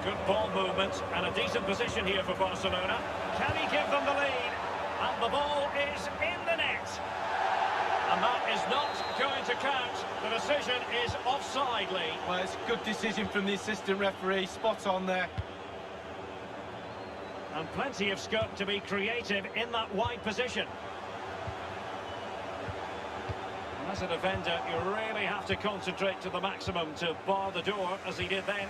Good ball movement and a decent position here for Barcelona. Can he give them the lead? And the ball is in the net. And that is not going to count. The decision is offside, Lee. Well, it's a good decision from the assistant referee. Spot on there. And plenty of scope to be creative in that wide position. And as a defender, you really have to concentrate to the maximum to bar the door, as he did then.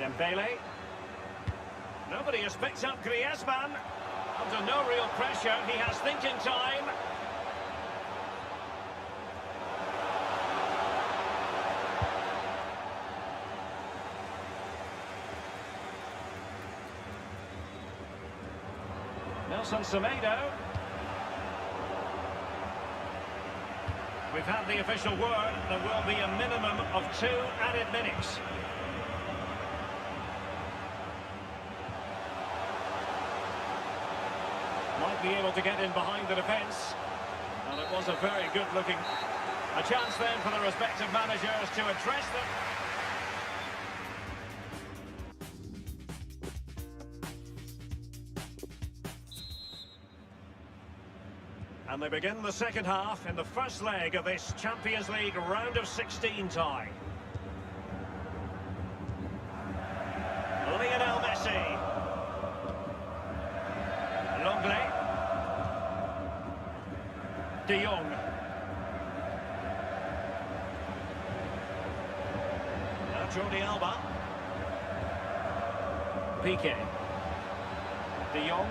Dembele. Nobody has picked up Griezmann. Under no real pressure, he has thinking time. Nelson Semedo. We've had the official word. There will be a minimum of 2 added minutes. Might be able to get in behind the defence. And it was a very good looking... A chance then for the respective managers to address them. And they begin the second half in the first leg of this Champions League round of 16 tie. Lionel Messi. Longley. De Jong. Now Jordi Alba. Piqué. De Jong.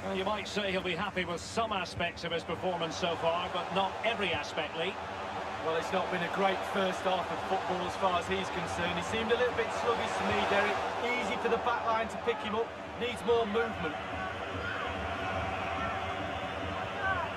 Well, you might say he'll be happy with some aspects of his performance so far, but not every aspect, Lee. Well, it's not been a great first half of football as far as he's concerned. He seemed a little bit sluggish to me, Derek. Easy for the back line to pick him up. Needs more movement.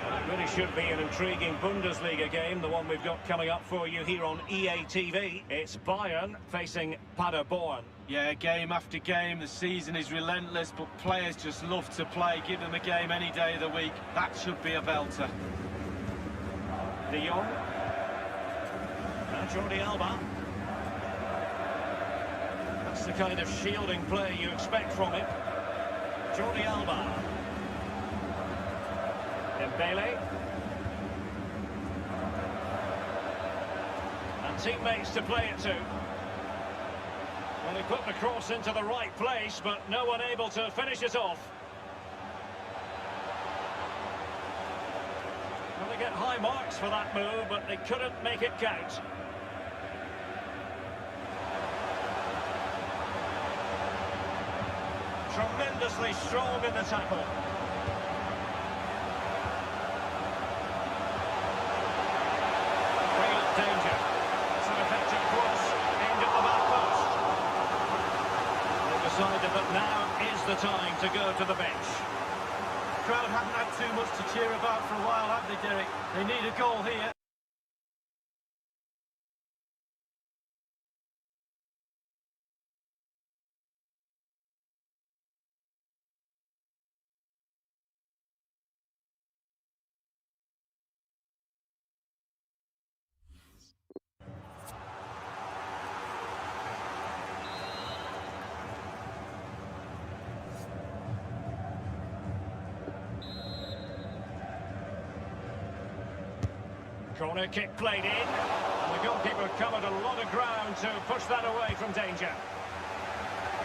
Well, it really should be an intriguing Bundesliga game, the one we've got coming up for you here on EA TV. It's Bayern facing Paderborn. Yeah, game after game, the season is relentless, but players just love to play. Give them a game any day of the week. That should be a belter. De Jong. Now Jordi Alba. That's the kind of shielding play you expect from him. Jordi Alba. Dembele. And teammates to play it to. Well, he put the cross into the right place, but no one able to finish it off. Well, they get high marks for that move, but they couldn't make it count. Tremendously strong in the tackle. Real danger. It's an effective cross aimed at the back post. They decided that now is the time to go to the bench. The crowd haven't had too much to cheer about for a while, have they, Derek? They need a goal here. Corner kick played in, and the goalkeeper covered a lot of ground to push that away from danger.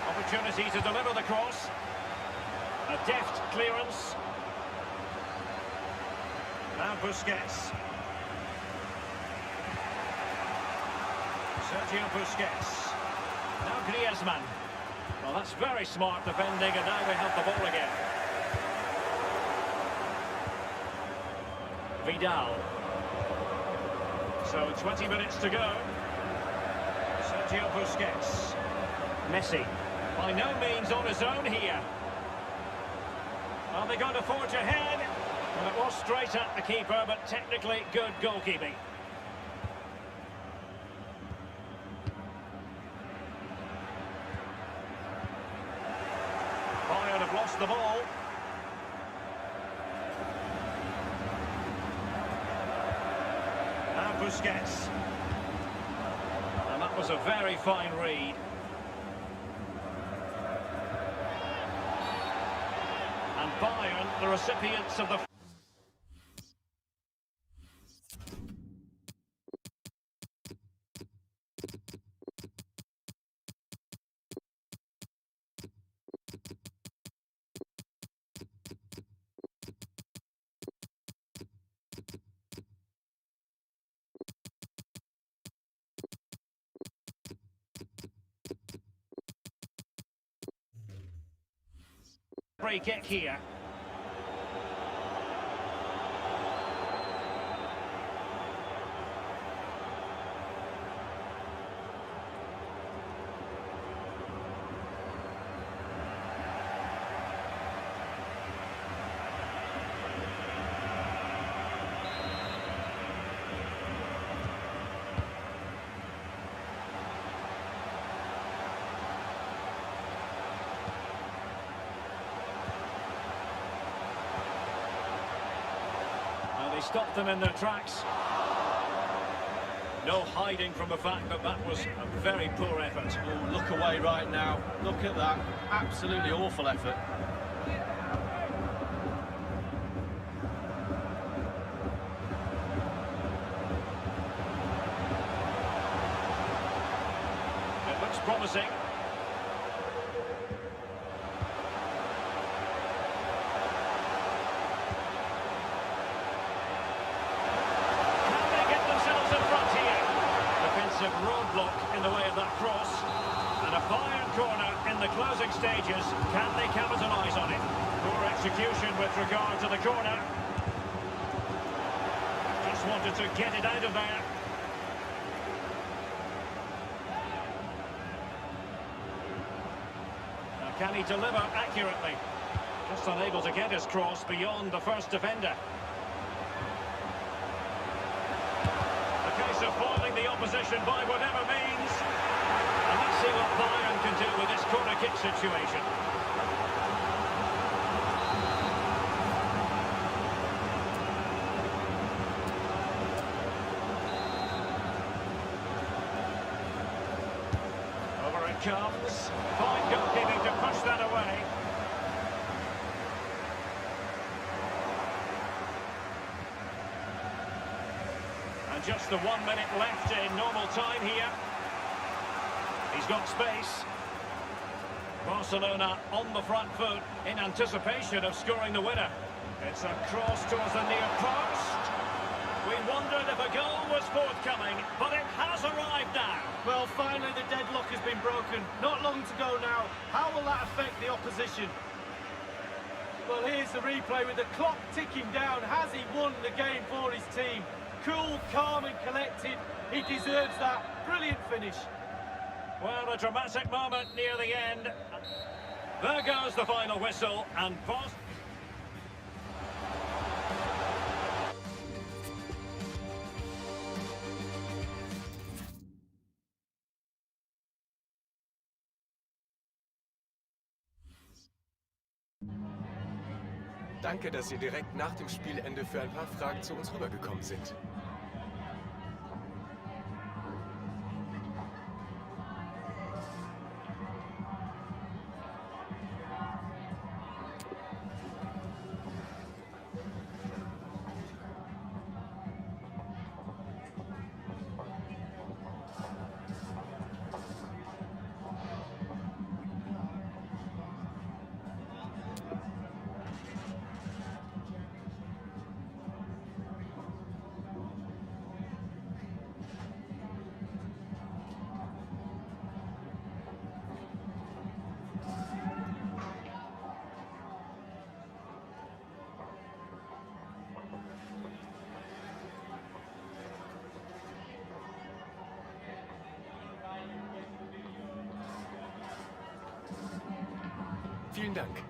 Opportunity to deliver the cross. A deft clearance. Now Busquets. Sergio Busquets. Now Griezmann. Well, that's very smart defending, and now we have the ball again. Vidal. So 20 minutes to go. Sergio Busquets. Messi. By no means on his own here. Are they going to forge ahead? Well, it was straight at the keeper, but technically good goalkeeping. Bayern have lost the ball. Now Busquets. And that was a very fine read. And Bayern, the recipients of the... free kick here. They stopped them in their tracks. No hiding from the fact that that was a very poor effort. Oh, look away right now. Look at that. Absolutely awful effort. It looks promising. Roadblock in the way of that cross, and a Bayern corner in the closing stages. Can they capitalise on it? Poor execution with regard to the corner. Just wanted to get it out of there. Now, can he deliver accurately? Just unable to get his cross beyond the first defender. Of foiling the opposition by whatever means. And let's see what Bayern can do with this corner kick situation. Over it comes. Fine goalkeeping to push that away. Just the 1 minute left in normal time here. He's got space. Barcelona on the front foot in anticipation of scoring the winner. It's a cross towards the near post. We wondered if a goal was forthcoming, but it has arrived now. Well, finally the deadlock has been broken. Not long to go now. How will that affect the opposition? Well, here's the replay with the clock ticking down. Has he won the game for his team? Cool, calm and collected. He deserves that. Brilliant finish. Well, a dramatic moment near the end. There goes the final whistle, and Boston... Danke, dass Sie direkt nach dem Spielende für ein paar Fragen zu uns rübergekommen sind. Vielen Dank.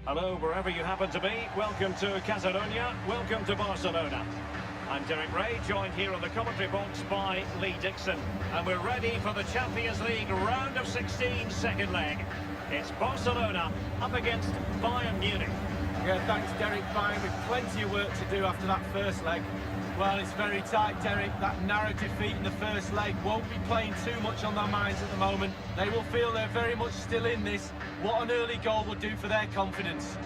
Hello, wherever you happen to be. Welcome to Catalonia. Welcome to Barcelona. I'm Derek Ray, joined here on the commentary box by Lee Dixon. And we're ready for the Champions League round of 16 second leg. It's Barcelona up against Bayern Munich. Yeah, thanks, Derek. Bayern with plenty of work to do after that first leg. Well, it's very tight, Derek. That narrow defeat in the first leg won't be playing too much on their minds at the moment. They will feel they're very much still in this. What an early goal would do for their confidence.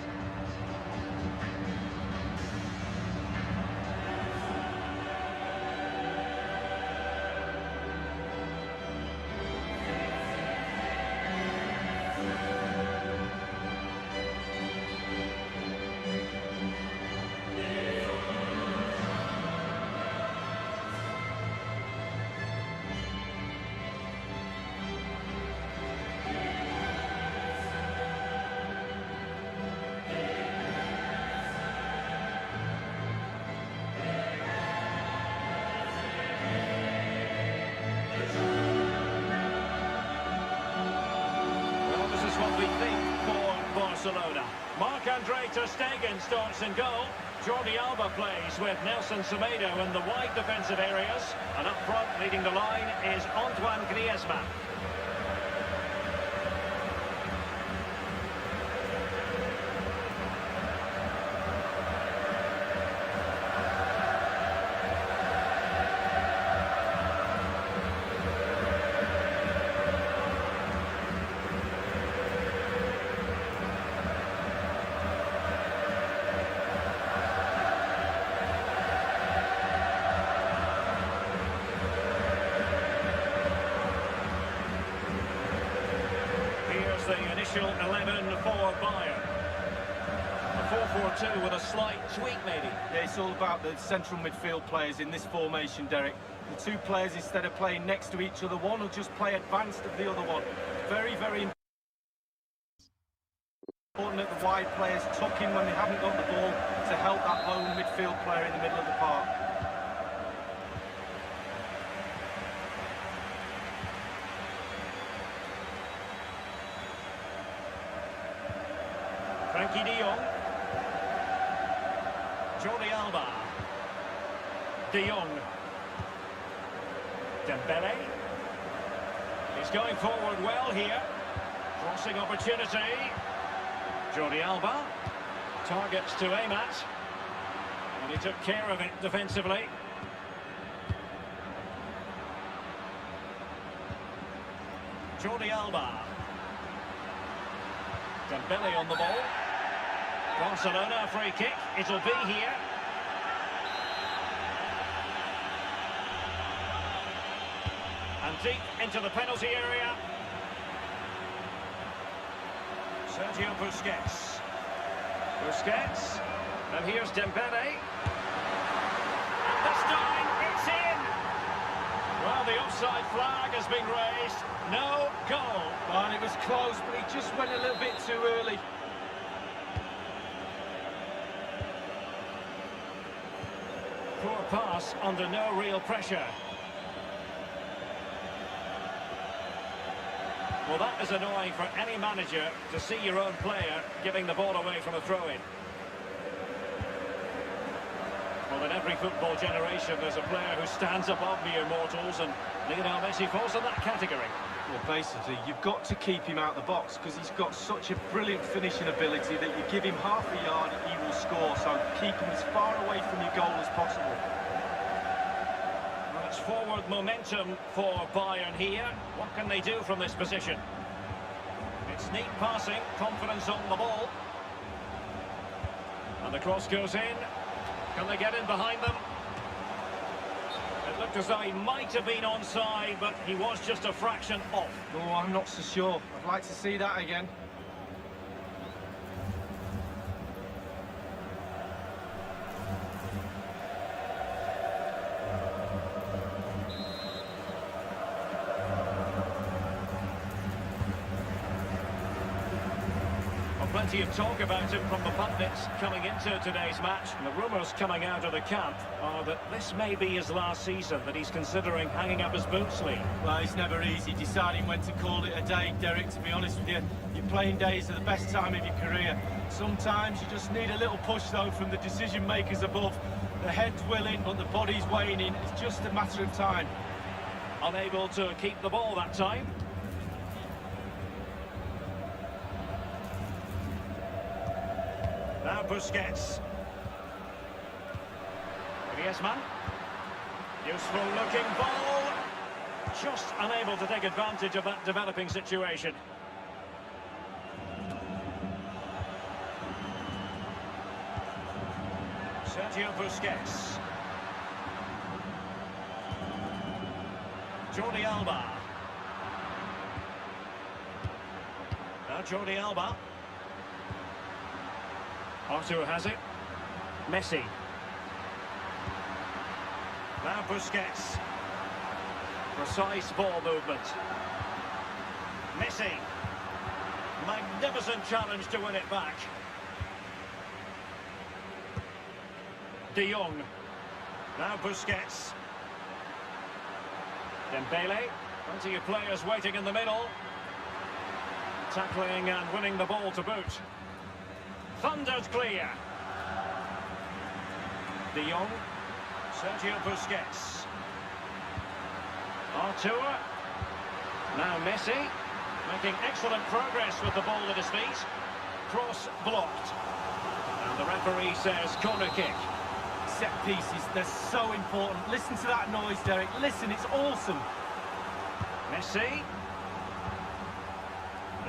Barcelona. Marc-Andre ter Stegen starts in goal. Jordi Alba plays with Nelson Semedo in the wide defensive areas. And up front, leading the line, is Antoine Griezmann. The initial 11 for Bayern. A 4-4-2 with a slight tweak, maybe. Yeah, it's all about the central midfield players in this formation, Derek. The two players, instead of playing next to each other, one will just play advanced of the other one. Very, very important that the wide players tuck in when they haven't got the ball to help that lone midfield player in the middle of the park. Frankie de Jong. Jordi Alba. De Jong. Dembele. He's going forward well here. Crossing opportunity. Jordi Alba. Targets to aim at. And he took care of it defensively. Jordi Alba. Dembele on the ball. Barcelona, a free kick. It'll be here. And deep into the penalty area. Sergio Busquets. Busquets. And here's Dembele. And this time, it's in! Well, the offside flag has been raised. No goal. And it was close, but he just went a little bit too early. Poor pass under no real pressure. Well, that is annoying for any manager to see your own player giving the ball away from a throw-in. Well, in every football generation, there's a player who stands above mere mortals, and Lionel Messi falls in that category. Well, basically, you've got to keep him out the box because he's got such a brilliant finishing ability that you give him half a yard, he will score. So keep him as far away from your goal as possible. Well, it's forward momentum for Bayern here. What can they do from this position? It's neat passing, confidence on the ball. And the cross goes in. Can they get in behind them? It looked as though he might have been onside, but he was just a fraction off. Oh, I'm not so sure. I'd like to see that again. Plenty of talk about him from the pundits coming into today's match. And the rumours coming out of the camp are that this may be his last season, that he's considering hanging up his boots, Lee. Well, it's never easy deciding when to call it a day, Derek, to be honest with you. Your playing days are the best time of your career. Sometimes you just need a little push, though, from the decision makers above. The head's willing, but the body's waning. It's just a matter of time. Unable to keep the ball that time. Now Busquets. Griezmann. Useful looking ball. Just unable to take advantage of that developing situation. Sergio Busquets. Jordi Alba. Now Jordi Alba. Totw has it. Messi. Now Busquets. Precise ball movement. Messi. Magnificent challenge to win it back. De Jong. Now Busquets. Dembele. Plenty of players waiting in the middle. Tackling and winning the ball to boot. Thundered clear. De Jong. Sergio Busquets. Artur. Now Messi. Making excellent progress with the ball at his feet. Cross blocked. And the referee says corner kick. Set pieces, they're so important. Listen to that noise, Derek. Listen, it's awesome. Messi.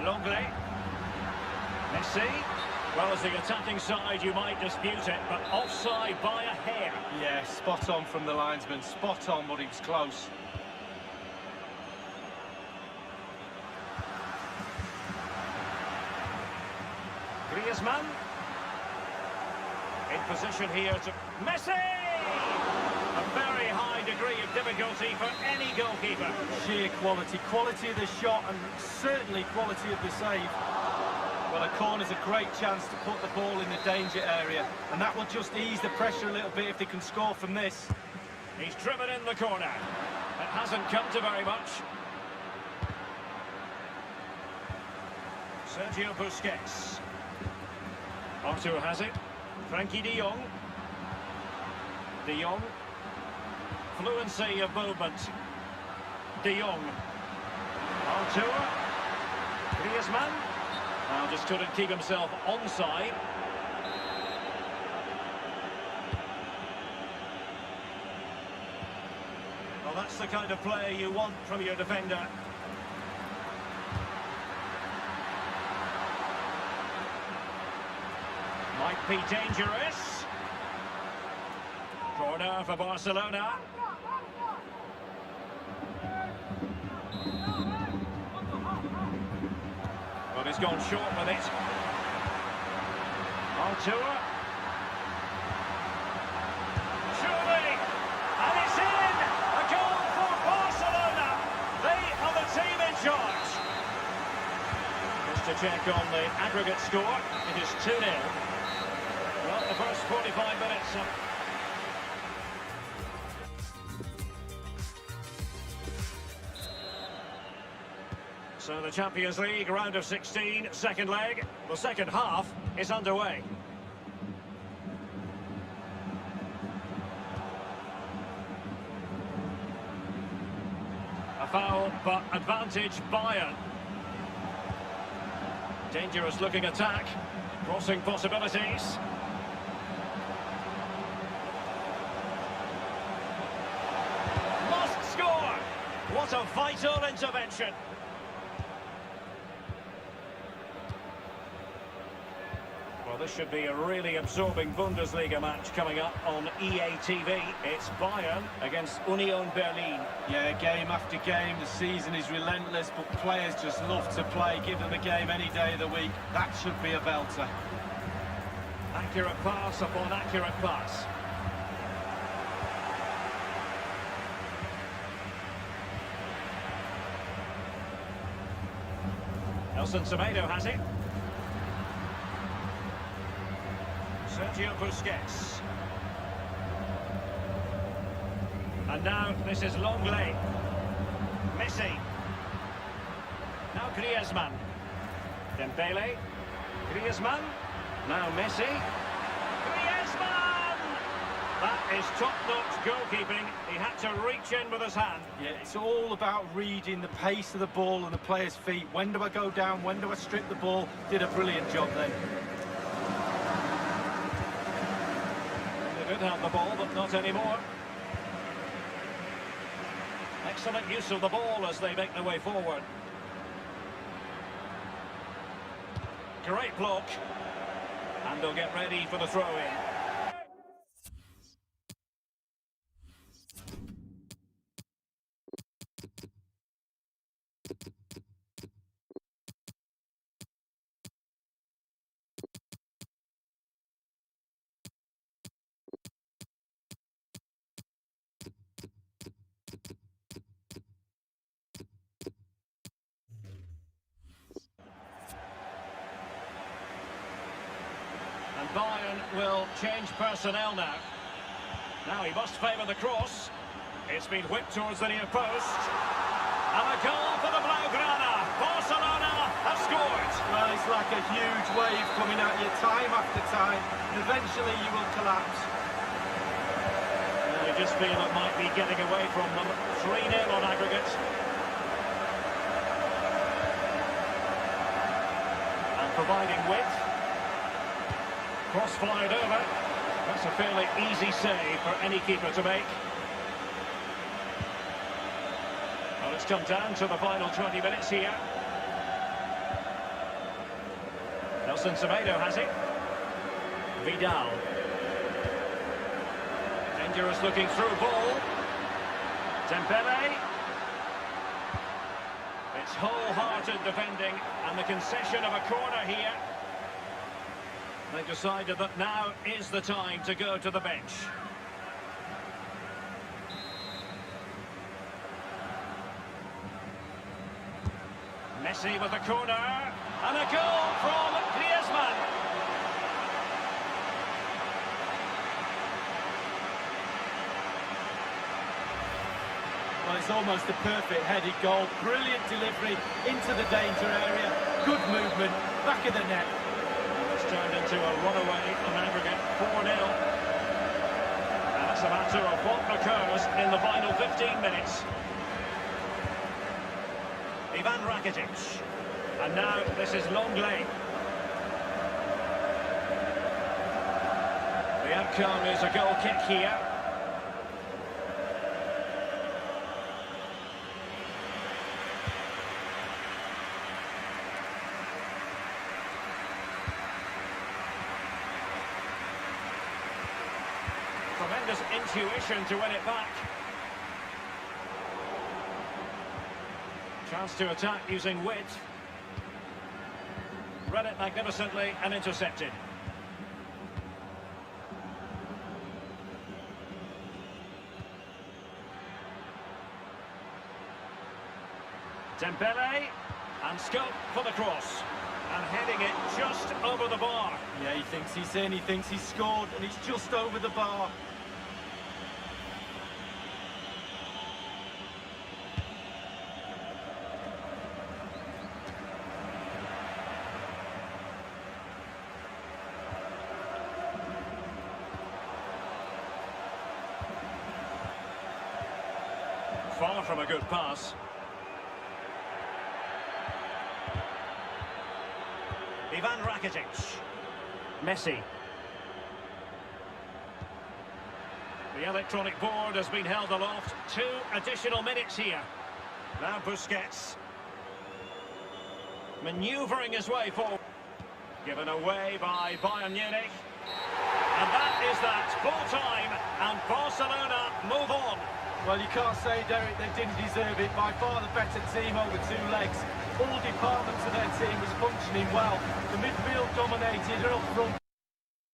Longley. Messi. Well, as the attacking side, you might dispute it, but offside by a hair. Yeah, spot on from the linesman. Spot on, but he was close. Griezmann. In position here to Messi! A very high degree of difficulty for any goalkeeper. Sheer quality. Quality of the shot and certainly quality of the save. Well, a corner's a great chance to put the ball in the danger area, and that will just ease the pressure a little bit if they can score from this. He's driven in the corner. It hasn't come to very much. Sergio Busquets. Totw has it. Frankie de Jong. De Jong. Fluency of movement. De Jong. Artur. Griezmann. Now just couldn't keep himself onside. Well, that's the kind of play you want from your defender. Might be dangerous. Corner for Barcelona. Well, he's gone short with it. Artur. Surely. And it's in! A goal for Barcelona. They are the team in charge. Just to check on the aggregate score, it is 2-0. Well, the first 45 minutes. So the Champions League round of 16, second leg. The second half is underway. A foul, but advantage Bayern. Dangerous looking attack. Crossing possibilities. Must score! What a vital intervention. Well, this should be a really absorbing Bundesliga match coming up on EA TV. It's Bayern against Union Berlin. Yeah, game after game, the season is relentless, but players just love to play. Give them a game any day of the week. That should be a belter. Accurate pass upon accurate pass. Nelson Semedo has it. Sergio Busquets. And now this is Longley. Messi. Now Griezmann. Dembele. Griezmann. Now Messi. Griezmann! That is top-notch goalkeeping. He had to reach in with his hand. Yeah, it's all about reading the pace of the ball and the player's feet. When do I go down? When do I strip the ball? Did a brilliant job then. They did have the ball, but not anymore. Excellent use of the ball as they make their way forward. Great block. And they'll get ready for the throw-in. And Bayern will change personnel now. Now he must favour the cross. It's been whipped towards the near post. And a goal for the Blaugrana. Barcelona have scored. Well, it's like a huge wave coming at you time after time. And eventually you will collapse. Well, you just feel it might be getting away from them. 3-0 on aggregate. And providing width. Cross fired over. That's a fairly easy save for any keeper to make. Well, it's come down to the final 20 minutes here. Nelson Semedo has it. Vidal. Dangerous looking through ball. Dembele. It's wholehearted defending and the concession of a corner here. They decided that now is the time to go to the bench. Messi with the corner, and a goal from Griezmann. Well, it's almost a perfect headed goal. Brilliant delivery into the danger area. Good movement, back of the net. Turned into a runaway on aggregate 4-0. And it's a matter of what occurs in the final 15 minutes. Ivan Rakitic. And now this is Longley. The outcome is a goal kick here. Tremendous intuition to win it back. Chance to attack using width. Read it magnificently and intercepted. Dembele, and scope for the cross. And heading it just over the bar. Yeah, he thinks he's in, he thinks he's scored, and it's just over the bar. Far from a good pass. Ivan Rakitic. Messi. The electronic board has been held aloft. 2 additional minutes here. Now Busquets. Manoeuvring his way forward. Given away by Bayern Munich. And that is that. Full time. And Barcelona move on. Well, you can't say, Derek, they didn't deserve it. By far the better team over 2 legs. All departments of their team was functioning well. The midfield dominated and up front.